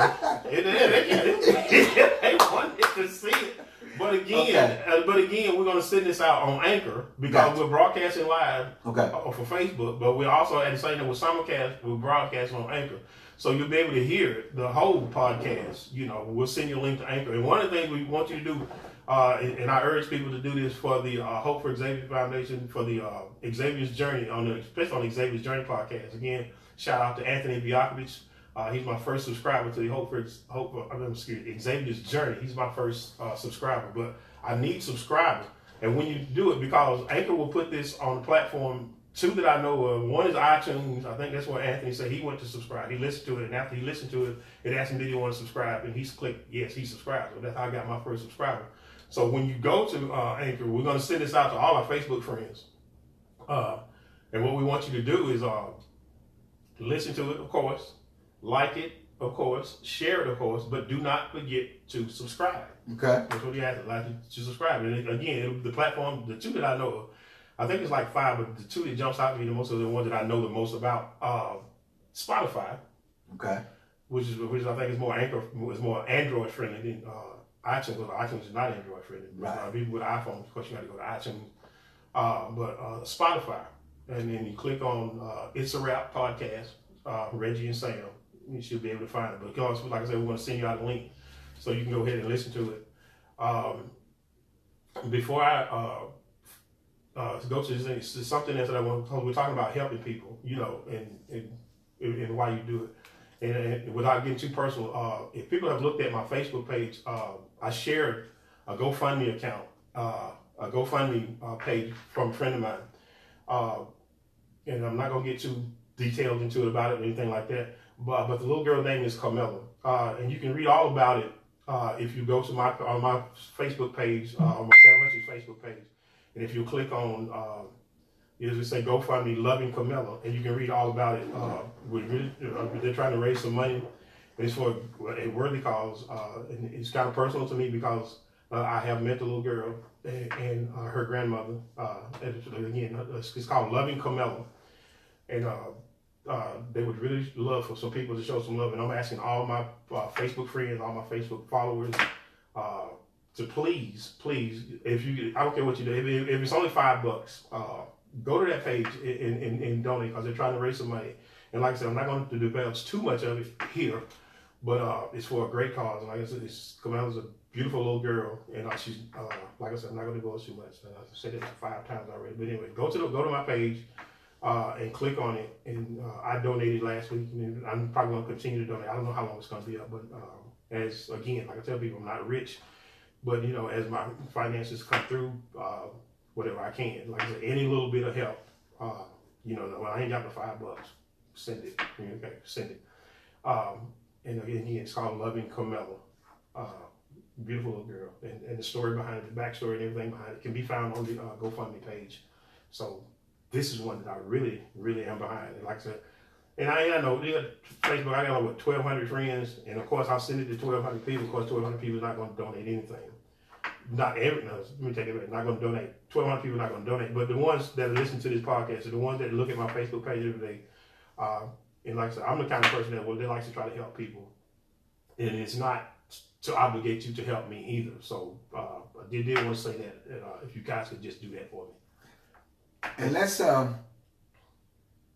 They wanted to see it. But again, we're going to send this out on Anchor because we're broadcasting live for Facebook. But we're also at the same time with simulcast. We're broadcasting on Anchor, so you'll be able to hear it, the whole podcast. We'll send you a link to Anchor. And one of the things we want you to do, and I urge people to do this for the Hope for Xavier Foundation, for the Xavier's Journey, especially on the Xavier's Journey podcast. Again, shout out to Anthony Biakovich. He's my first subscriber to the Xavier's Journey. He's my first subscriber, but I need subscribers. And when you do it, because Anchor will put this on the platform, two that I know of. One is iTunes. I think that's what Anthony said. He went to subscribe. He listened to it, and after he listened to it, it asked him, did he want to subscribe? And he's clicked, yes, he subscribed. So that's how I got my first subscriber. So when you go to Anchor, we're going to send this out to all our Facebook friends. And what we want you to do is listen to it, of course. Like it, of course, share it, of course, but do not forget to subscribe. Okay. That's what he has to subscribe. And again, the platform, the two that I know of, I think it's like 5, but the two that jumps out to me the most are the ones that I know the most about. Spotify. Okay. Which I think is more Android friendly than iTunes. Because iTunes is not Android friendly. Right. People with iPhones, of course, you got to go to iTunes. But Spotify, and then you click on It's a Wrap podcast, Reggie and Sam. You should be able to find it. But because, like I said, we're going to send you out a link so you can go ahead and listen to it. Before I go to this, it's something else that I want, because we're talking about helping people, and why you do it. And without getting too personal, if people have looked at my Facebook page, I shared a GoFundMe account, a GoFundMe page from a friend of mine. And I'm not going to get too detailed into it about it or anything like that. But the little girl's name is Carmela. And you can read all about it if you go to my Facebook page, on my Sam Hutchins Facebook page. And if you click on, you say GoFundMe Loving Carmela, and you can read all about it. They're trying to raise some money. It's for a worthy cause. And it's kind of personal to me because I have met the little girl and her grandmother. Again, it's called Loving Carmela. And they would really love for some people to show some love. And I'm asking all my Facebook friends, all my Facebook followers, to please, I don't care what you do, if it's only $5, go to that page and donate, because they're trying to raise some money. And like I said, I'm not going to divulge too much of it here, but it's for a great cause. And like I said, Camela's a beautiful little girl, and she's like I said, I'm not going to divulge too much. I've said it like 5 times already. But anyway, go to my page. And click on it, and I donated last week, and I'm probably going to continue to donate. I don't know how long it's going to be up, but as again, like I tell people, I'm not rich, but as my finances come through, whatever I can, like I said, any little bit of help, when I ain't got the $5, send it. Okay, send it. And again, it's called Loving Carmela. Beautiful little girl, and the story behind it, the backstory and everything behind it can be found on the GoFundMe page. So. This is one that I really, really am behind. And like I said, and I know, Facebook, I got 1,200 friends, and of course I'll send it to 1,200 people. Of course, 1,200 people are not going to donate anything. Let me take it back. Not going to donate. 1,200 people are not going to donate. But the ones that listen to this podcast are the ones that look at my Facebook page every day. And like I said, I'm the kind of person that likes to try to help people. And it's not to obligate you to help me either. So I did want to say that if you guys could just do that for me. And let's let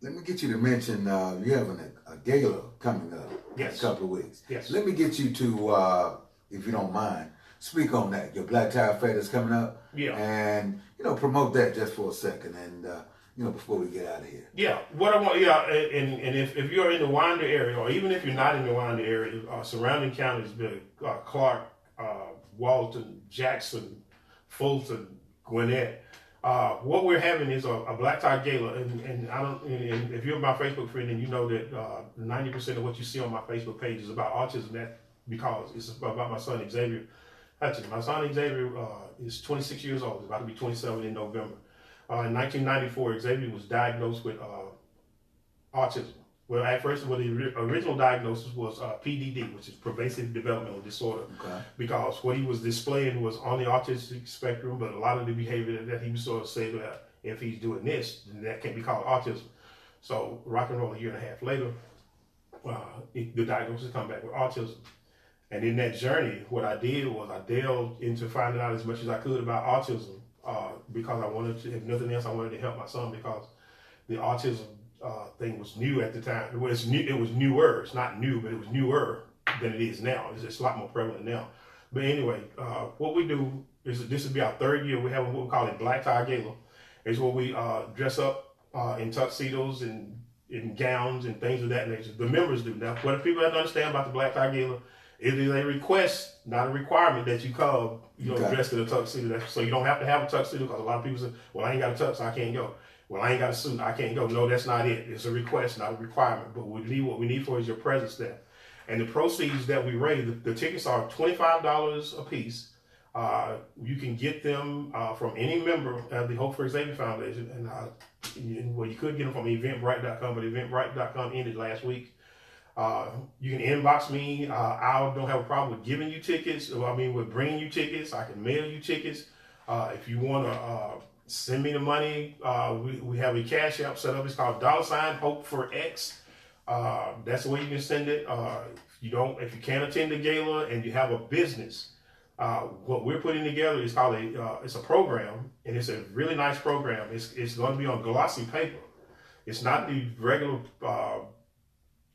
me get you to mention you have a gala coming up in a couple of weeks. Yes. Let me get you to, if you don't mind, speak on that. Your Black Tie Fair that's coming up. Yeah. And, promote that just for a second. And, before we get out of here. Yeah. What I want, and if you're in the Winder area, or even if you're not in the Winder area, surrounding counties, Clark, Walton, Jackson, Fulton, Gwinnett. What we're having is a black tie gala, and if you're my Facebook friend, and you know that 90% of what you see on my Facebook page is about autism. That because it's about my son Xavier Hutchins. My son Xavier is 26 years old. He's about to be 27 in November. In 1994, Xavier was diagnosed with autism. Well, at first, the original diagnosis was PDD, which is pervasive developmental disorder, because what he was displaying was on the autistic spectrum, but a lot of the behavior that he was sort of saying that if he's doing this, then that can be called autism. So, rock and roll, a year and a half later, the diagnosis come back with autism. And in that journey, what I did was I delved into finding out as much as I could about autism, because I wanted to, if nothing else, I wanted to help my son, because the autism thing was new at the time. It was newer. It's not new, but it was newer than it is now. It's a lot more prevalent now. But anyway, what we do is, this will be our third year. We have what we call a Black Tie Gala. It's where we dress up in tuxedos and in gowns and things of that nature. The members do. Now, what people have to understand about the Black Tie Gala, it is a request, not a requirement, that you come, dressed in a tuxedo. So you don't have to have a tuxedo, because a lot of people say, well, I ain't got a tux, so I can't go. Well, I ain't got a suit, I can't go. No, that's not it. It's a request, not a requirement. But what we need for is your presence there. And the proceeds that we raise, the tickets are $25 a piece. You can get them from any member of the Hope for Xavier Foundation. And well, you could get them from Eventbrite.com, but Eventbrite.com ended last week. You can inbox me. I don't have a problem with giving you tickets. With bringing you tickets. I can mail you tickets. If you want to send me the money, we have a cash app set up. It's called $Hope for X. That's the way you can send it. If you can't attend the gala and you have a business, what we're putting together is called it's a program, and it's a really nice program. It's going to be on glossy paper. It's not the regular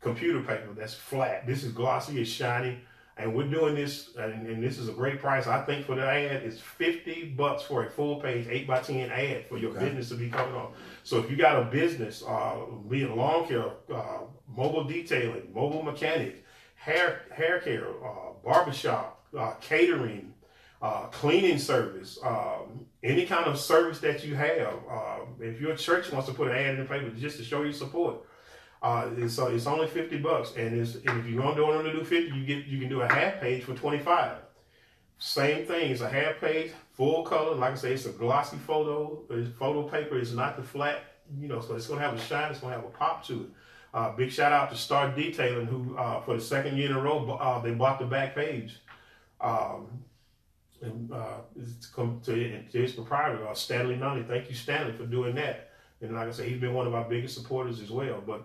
computer paper that's flat. This is glossy, it's shiny, and we're doing this, and this is a great price. I think for the ad, it's $50 for a full page 8x10 ad for your business to be coming on. So if you got a business, be it lawn care, mobile detailing, mobile mechanic, hair care, barbershop, catering, cleaning service, any kind of service that you have, if your church wants to put an ad in the paper just to show your support, it's only $50, and if you're going to do 50, you can do a half page for $25. Same thing. It's a half page, full color. Like I say, it's a glossy photo. Photo paper. It's not the flat, so it's going to have a shine. It's going to have a pop to it. Big shout out to Star Detailing, who for the second year in a row they bought the back page. It's come to its proprietor, Stanley Nunley. Thank you, Stanley, for doing that. And like I said, he's been one of our biggest supporters as well. But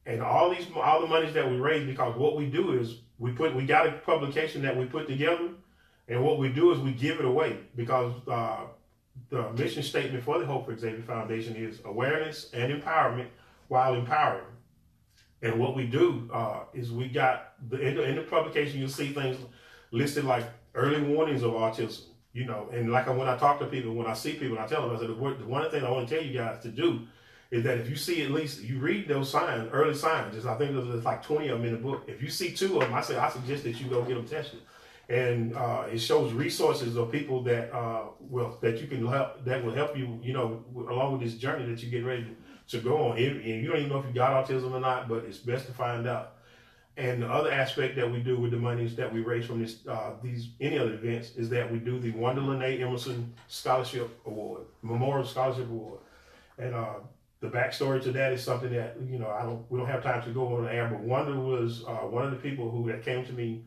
and all the monies that we raise, because what we do is we got a publication that we put together, and what we do is we give it away, because the mission statement for the Hope for Xavier Foundation is awareness and empowerment while empowering. And what we do is we got in the publication, you'll see things listed like early warnings of autism. And like when I talk to people, when I see people, I tell them, I said, the one thing I want to tell you guys to do is that if you see at least, you read those signs, early signs, I think there's like 20 of them in the book. If you see 2 of them, I suggest that you go get them tested. And it shows resources of people that that you can help, that will help you, along with this journey that you get ready to go on. And you don't even know if you got autism or not, but it's best to find out. And the other aspect that we do with the monies that we raise from any other events is that we do the Wanda Lene Emerson Scholarship Award, Memorial Scholarship Award. And the backstory to that is something that we don't have time to go on the air. But Wanda was one of the people that came to me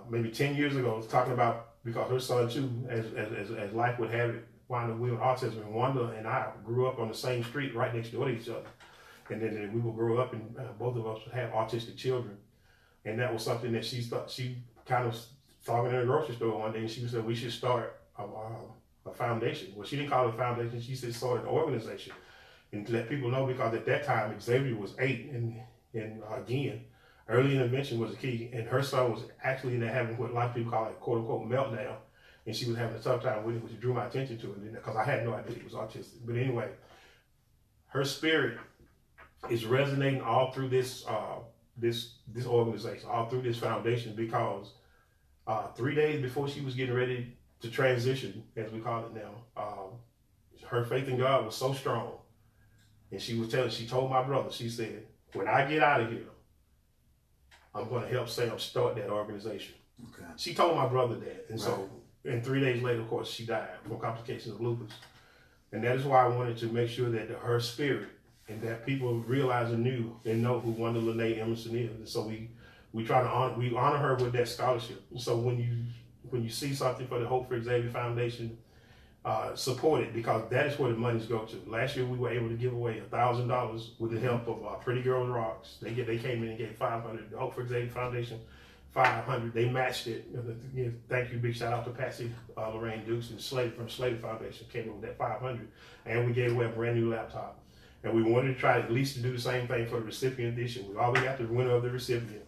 maybe 10 years ago, talking about, because her son too, as life would have it, wound up with autism. And Wanda and I grew up on the same street right next door to each other. And then we will grow up, and both of us would have autistic children. And that was something that she kind of saw in a grocery store one day, and she said we should start a foundation. Well, she didn't call it a foundation. She said start an organization and let people know, because at that time Xavier was 8, and again, Early intervention was the key, and her son was actually having what a lot of people call a quote unquote meltdown, and she was having a tough time with it, which drew my attention to it because I had no idea he was autistic. But anyway, her spirit is resonating all through this this organization, all through this foundation, because 3 days before she was getting ready to transition, as we call it now, her faith in God was so strong, and she told my brother, she said, when I get out of here, I'm going to help Sam start that organization. Okay. She told my brother that, and so, and 3 days later, of course, she died from complications of lupus. And that is why I wanted to make sure that her spirit and that people realize and knew and know who Wanda Lene Emerson is. And so we try to honor her with that scholarship. And so when you see something for the Hope for Xavier Foundation, support it, because that is where the monies go to. Last year we were able to give away $1,000 with the help of Pretty Girls Rocks. They came in and gave $500. The Hope for Xavier Foundation, $500. They matched it. Thank you, big shout out to Patsy Lorraine Dukes and Slater from Slater Foundation came up with that $500, and we gave away a brand new laptop. And we wanted to try at least to do the same thing for the recipient this year. We already got the winner of the recipient.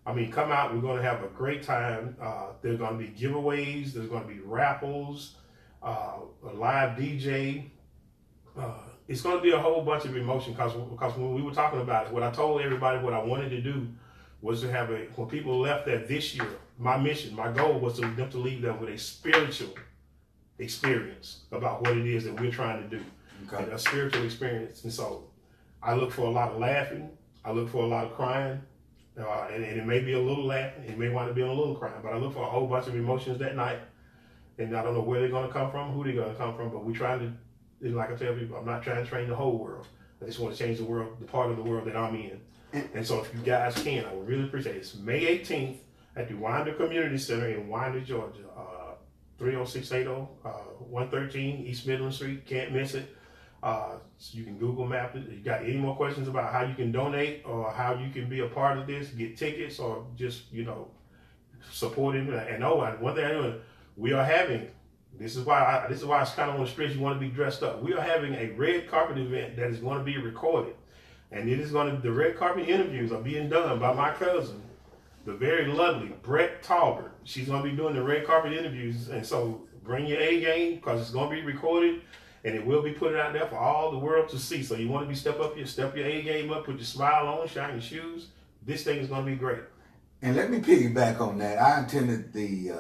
I mean, come out. We're going to have a great time. There's going to be giveaways. There's going to be raffles. A live DJ. It's going to be a whole bunch of emotion because when we were talking about it, what I told everybody what I wanted to do was to have when people left there this year, my mission, my goal was to them to leave them with a spiritual experience about what it is that we're trying to do. Okay. And a spiritual experience. And so I look for a lot of laughing. I look for a lot of crying. And it may be a little laughing. It may wind up being a little crying. But I look for a whole bunch of emotions that night. And I don't know where they're going to come from, who they're going to come from, but we're trying to, like I tell people, I'm not trying to train the whole world. I just want to change the world, the part of the world that I'm in. And so if you guys can, I would really appreciate it. It's May 18th at the Winder Community Center in Winder, Georgia, 30680, 113 East Midland Street. Can't miss it. So you can Google map it. If you got any more questions about how you can donate or how you can be a part of this, get tickets, or just, support it. And one thing I know, we are having, this is why I kind of want to stress you want to be dressed up. We are having a red carpet event that is going to be recorded. And the red carpet interviews are being done by my cousin, the very lovely Brett Talbert. She's going to be doing the red carpet interviews. And so bring your A game, because it's going to be recorded and it will be put out there for all the world to see. So you want to step your A game up, put your smile on, shine your shoes. This thing is going to be great. And let me piggyback on that. I attended the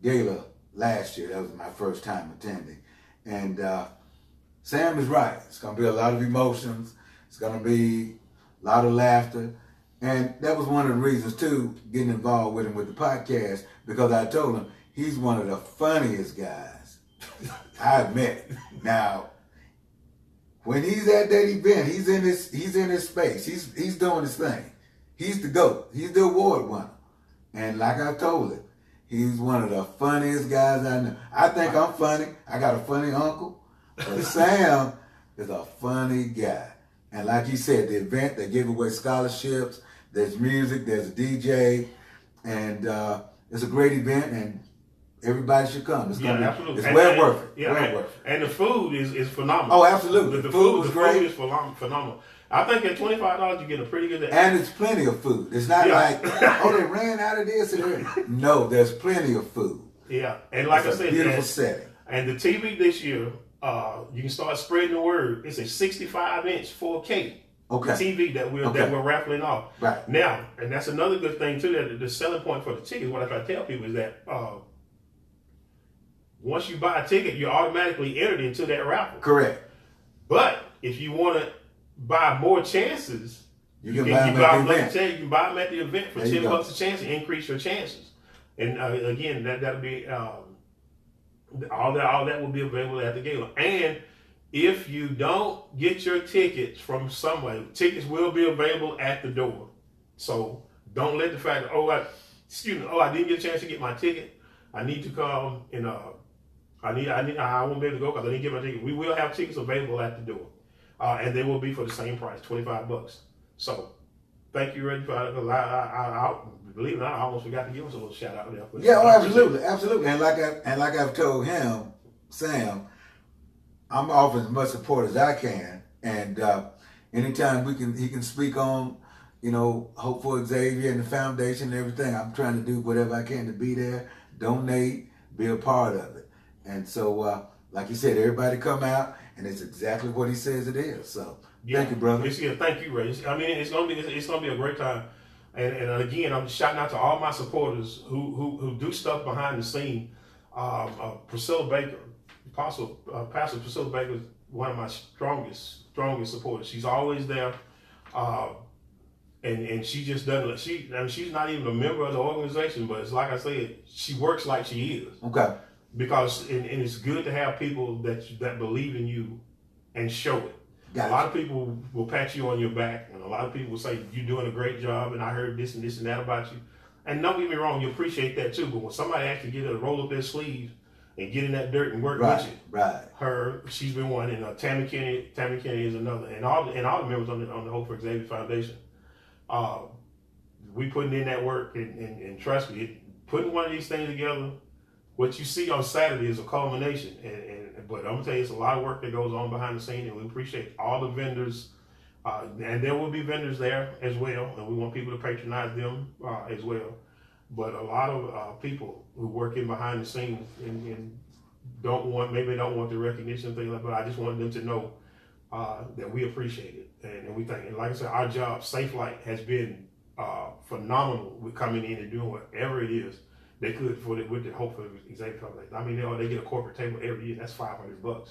gala last year. That was my first time attending. And Sam is right. It's going to be a lot of emotions. It's going to be a lot of laughter. And that was one of the reasons, too, getting involved with him with the podcast, because I told him he's one of the funniest guys I've met. Now, when he's at that event, he's in his space. He's doing his thing. He's the GOAT. He's the award winner. And like I told him, he's one of the funniest guys I know. I think I'm funny. I got a funny uncle. But Sam is a funny guy. And like he said, the event, they give away scholarships. There's music. There's a DJ. And it's a great event. And everybody should come. It's absolutely. It's well worth it. Yeah, well worth it. And the food is phenomenal. Oh, absolutely. The food is great. Food is phenomenal. I think at $25 you get a pretty good. And it's plenty of food. It's not like, oh, they ran out of this. No, there's plenty of food. Yeah, and like it's I said, beautiful setting. And the TV this year, you can start spreading the word. It's a 65-inch 4K TV that we're raffling off. Right now, and that's another good thing too. That the selling point for the tickets, what I try to tell people is that once you buy a ticket, you're automatically entered into that raffle. Correct. But if you want to buy more chances, you can buy them at the event. You can buy them at the event for $10 a chance and increase your chances. And again, that'll be all that will be available at the gala. And if you don't get your tickets from somewhere, tickets will be available at the door. So don't let the fact that I didn't get a chance to get my ticket. I need to come and I won't be able to go because I didn't get my ticket. We will have tickets available at the door. And they will be for the same price, $25. So, thank you, Reggie, for that. I believe it or not, I almost forgot to give us a little shout out there. Yeah, absolutely. And like I've told him, Sam, I'm offering as much support as I can. And anytime he can speak on, you know, Hope for Xavier and the foundation and everything. I'm trying to do whatever I can to be there, donate, be a part of it. And so, like you said, everybody come out, and it's exactly what he says it is. So, thank you, brother. Thank you, Ray. I mean, it's gonna be a great time. And again, I'm shouting out to all my supporters who do stuff behind the scene. Priscilla Baker, Pastor Priscilla Baker is one of my strongest supporters. She's always there. And she just doesn't. She's not even a member of the organization, but it's like I said, she works like she is. Okay. Because and it's good to have people that believe in you and show it. Gotcha. A lot of people will pat you on your back, and a lot of people will say you're doing a great job, and I heard this and this and that about you. And don't get me wrong, you appreciate that too. But when somebody actually get to roll up their sleeves and get in that dirt and work with you, she's been one, and Tammy Kenny is another, and all the members on the Hope for Xavier Foundation. We putting in that work, and trust me, putting one of these things together. What you see on Saturday is a culmination, but I'm gonna tell you, it's a lot of work that goes on behind the scene, and we appreciate all the vendors, and there will be vendors there as well, and we want people to patronize them as well. But a lot of people who work in behind the scenes and don't want the recognition and things like that. But I just want them to know that we appreciate it, and we think. And like I said, our job, SafeLight, has been phenomenal with coming in and doing whatever it is they could with the Hope for Xavier Foundation. I mean, they get a corporate table every year. That's $500.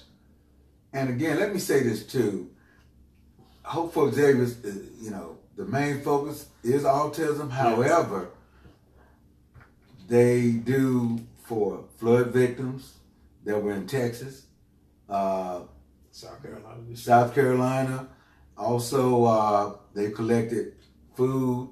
And again, let me say this too. Hope for Xavier, you know, the main focus is autism. However, they do for flood victims that were in Texas, South Carolina. Also, they collected food,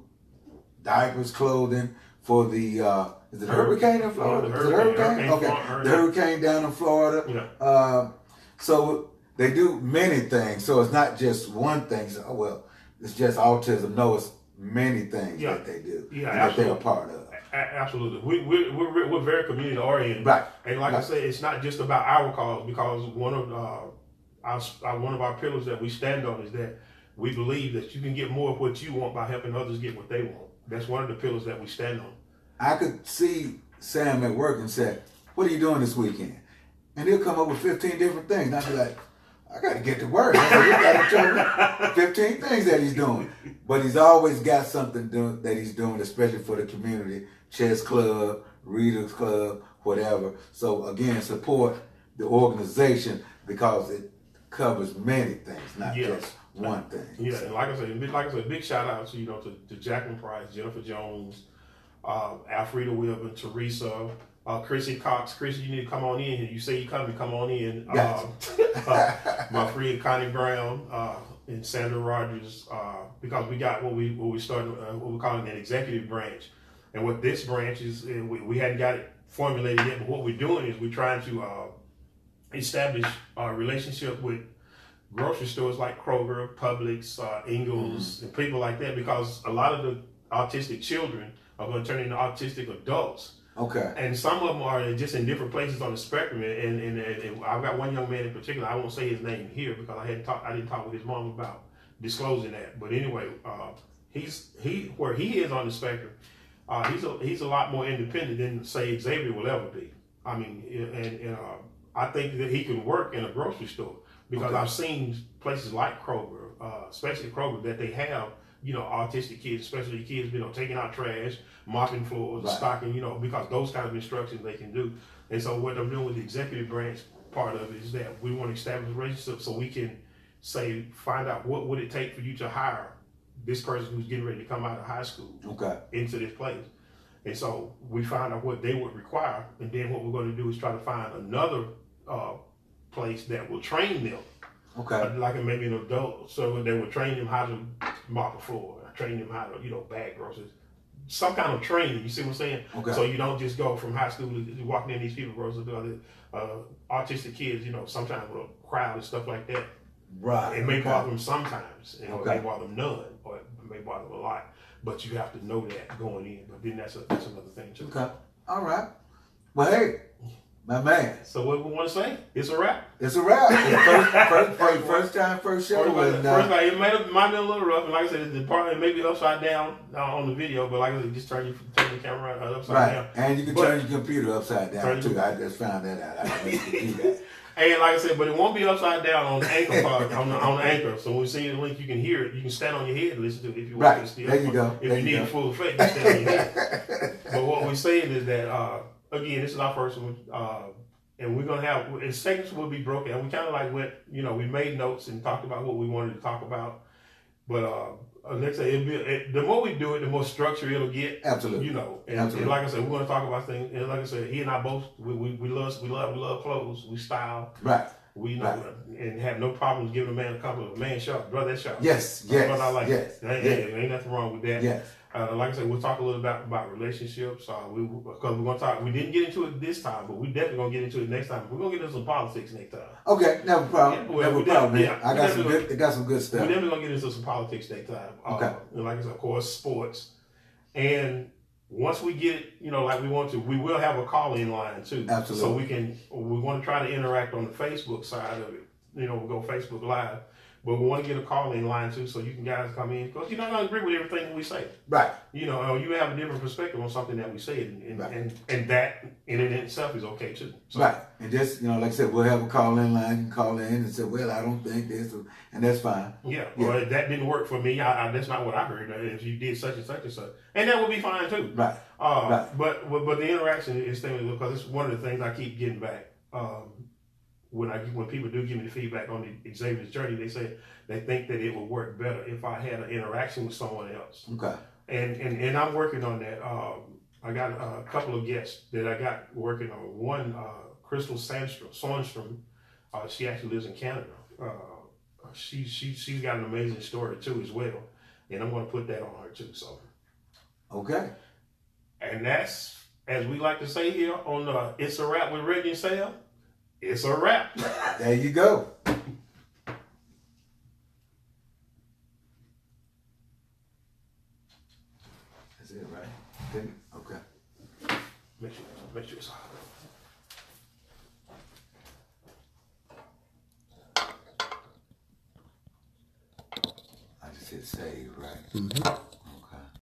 diapers, clothing for the is it hurricane in Florida? Is it hurricane? Okay, the hurricane down in Florida. Yeah. So they do many things. So it's not just one thing. So, oh, well, it's just autism. No, it's many things that they do and that they're a part of. Absolutely. We're very community oriented. Right. And like I said, it's not just about our cause, because one of our pillars that we stand on is that we believe that you can get more of what you want by helping others get what they want. That's one of the pillars that we stand on. I could see Sam at work and say, "What are you doing this weekend?" And he'll come up with 15 different things. And I'll be like, "I got to get to work. I got to show me 15 things that he's doing." But he's always got something that he's doing, especially for the community, chess club, readers club, whatever. So again, support the organization because it covers many things, not just one thing. Yeah, so. And like I said, big shout out to to Jacqueline Price, Jennifer Jones, Alfreda Wilburn, Teresa, Chrissy Cox. Chrissy, you need to come on in. You say you come on in. My friend Connie Brown and Sandra Rogers, because we got what we started what we're calling an executive branch, and what this branch is, we hadn't got it formulated yet. But what we're doing is we're trying to establish a relationship with grocery stores like Kroger, Publix, Ingles, and people like that, because a lot of the autistic children are going to turn into autistic adults. Okay. And some of them are just in different places on the spectrum. And I've got one young man in particular. I won't say his name here because I didn't talk with his mom about disclosing that. But anyway, where he is on the spectrum, he's a lot more independent than, say, Xavier will ever be. I mean, and I think that he can work in a grocery store, because I've seen places like Kroger, especially Kroger, that they have, autistic kids, especially kids, taking out trash, mopping floors, stocking, because those kind of instructions they can do. And so what I'm doing with the executive branch part of it is that we want to establish a relationship so we can find out what would it take for you to hire this person who's getting ready to come out of high school into this place. And so we find out what they would require, and then what we're going to do is try to find another place that will train them. Like maybe an adult, so they will train them how to mop a floor, train them how to, bag groceries. Some kind of training, you see what I'm saying? So you don't just go from high school to walking in these people groceries, autistic kids, sometimes with a crowd and stuff like that. Right. It may bother them sometimes, it may bother them none, or it may bother them a lot. But you have to know that going in. But then that's another thing too. Okay. All right. Well, hey, My man. So what we want to say? It's a wrap. It's a wrap. First time, first show. First time, it might have been a little rough, and like I said, the part may be upside down on the video, but like I said, just turn the camera upside down. And you can turn your computer upside down too. I just found that out. I need to do that. And like I said, but it won't be upside down on the anchor part, on the anchor. So when we send you the link, you can hear it. You can stand on your head and listen to it if you want to. Still, there you go. If you need full effect, you stand on your head. But what we're saying is that again, this is our first one. And we're gonna have, and segments will be broken. And we kind of like went, we made notes and talked about what we wanted to talk about. But next, the more we do it, the more structure it'll get. Absolutely. And like I said, we're gonna talk about things. And like I said, he and I both we love clothes. We style. Right. We know and have no problems giving a man a compliment. Man, sharp, brother, that's sharp. Yes. Brother, I like yes. that. Ain't nothing wrong with that. Yes. Like I said, we'll talk a little bit about relationships. Because we're gonna talk. We didn't get into it this time, but we definitely gonna get into it next time. We're gonna get into some politics next time. Okay, never problem. Yeah, never problem. Yeah, I got some good stuff. We're definitely gonna get into some politics next time. Okay. And like I said, of course, sports. And once we get it, like we want to, we will have a call-in line too. Absolutely. So we want to try to interact on the Facebook side of it. We'll go Facebook Live. But we want to get a call-in line too, so you can guys come in, because you're not going to agree with everything we say. Right. You have a different perspective on something that we say, and that in and itself is okay too. So, right. And just, like I said, we'll have a call-in line. You can call in and say, well, I don't think this, and that's fine. Yeah. Or that didn't work for me. That's not what I heard. If you did such and such and such, and that would be fine too. Right. Right. But the interaction is thing, because it's one of the things I keep getting back. When people do give me the feedback on the Xavier's journey, they say they think that it would work better if I had an interaction with someone else. Okay. And I'm working on that. I got a couple of guests that I got working on. One, Crystal Sandstrom. She actually lives in Canada. She's got an amazing story too as well, and I'm going to put that on her too. So. Okay. And that's, as we like to say here on It's a Wrap with Reggie and Sam. It's a wrap. There you go. That's it, right? Okay. Make sure it's hot. I just hit save, right? Mm-hmm.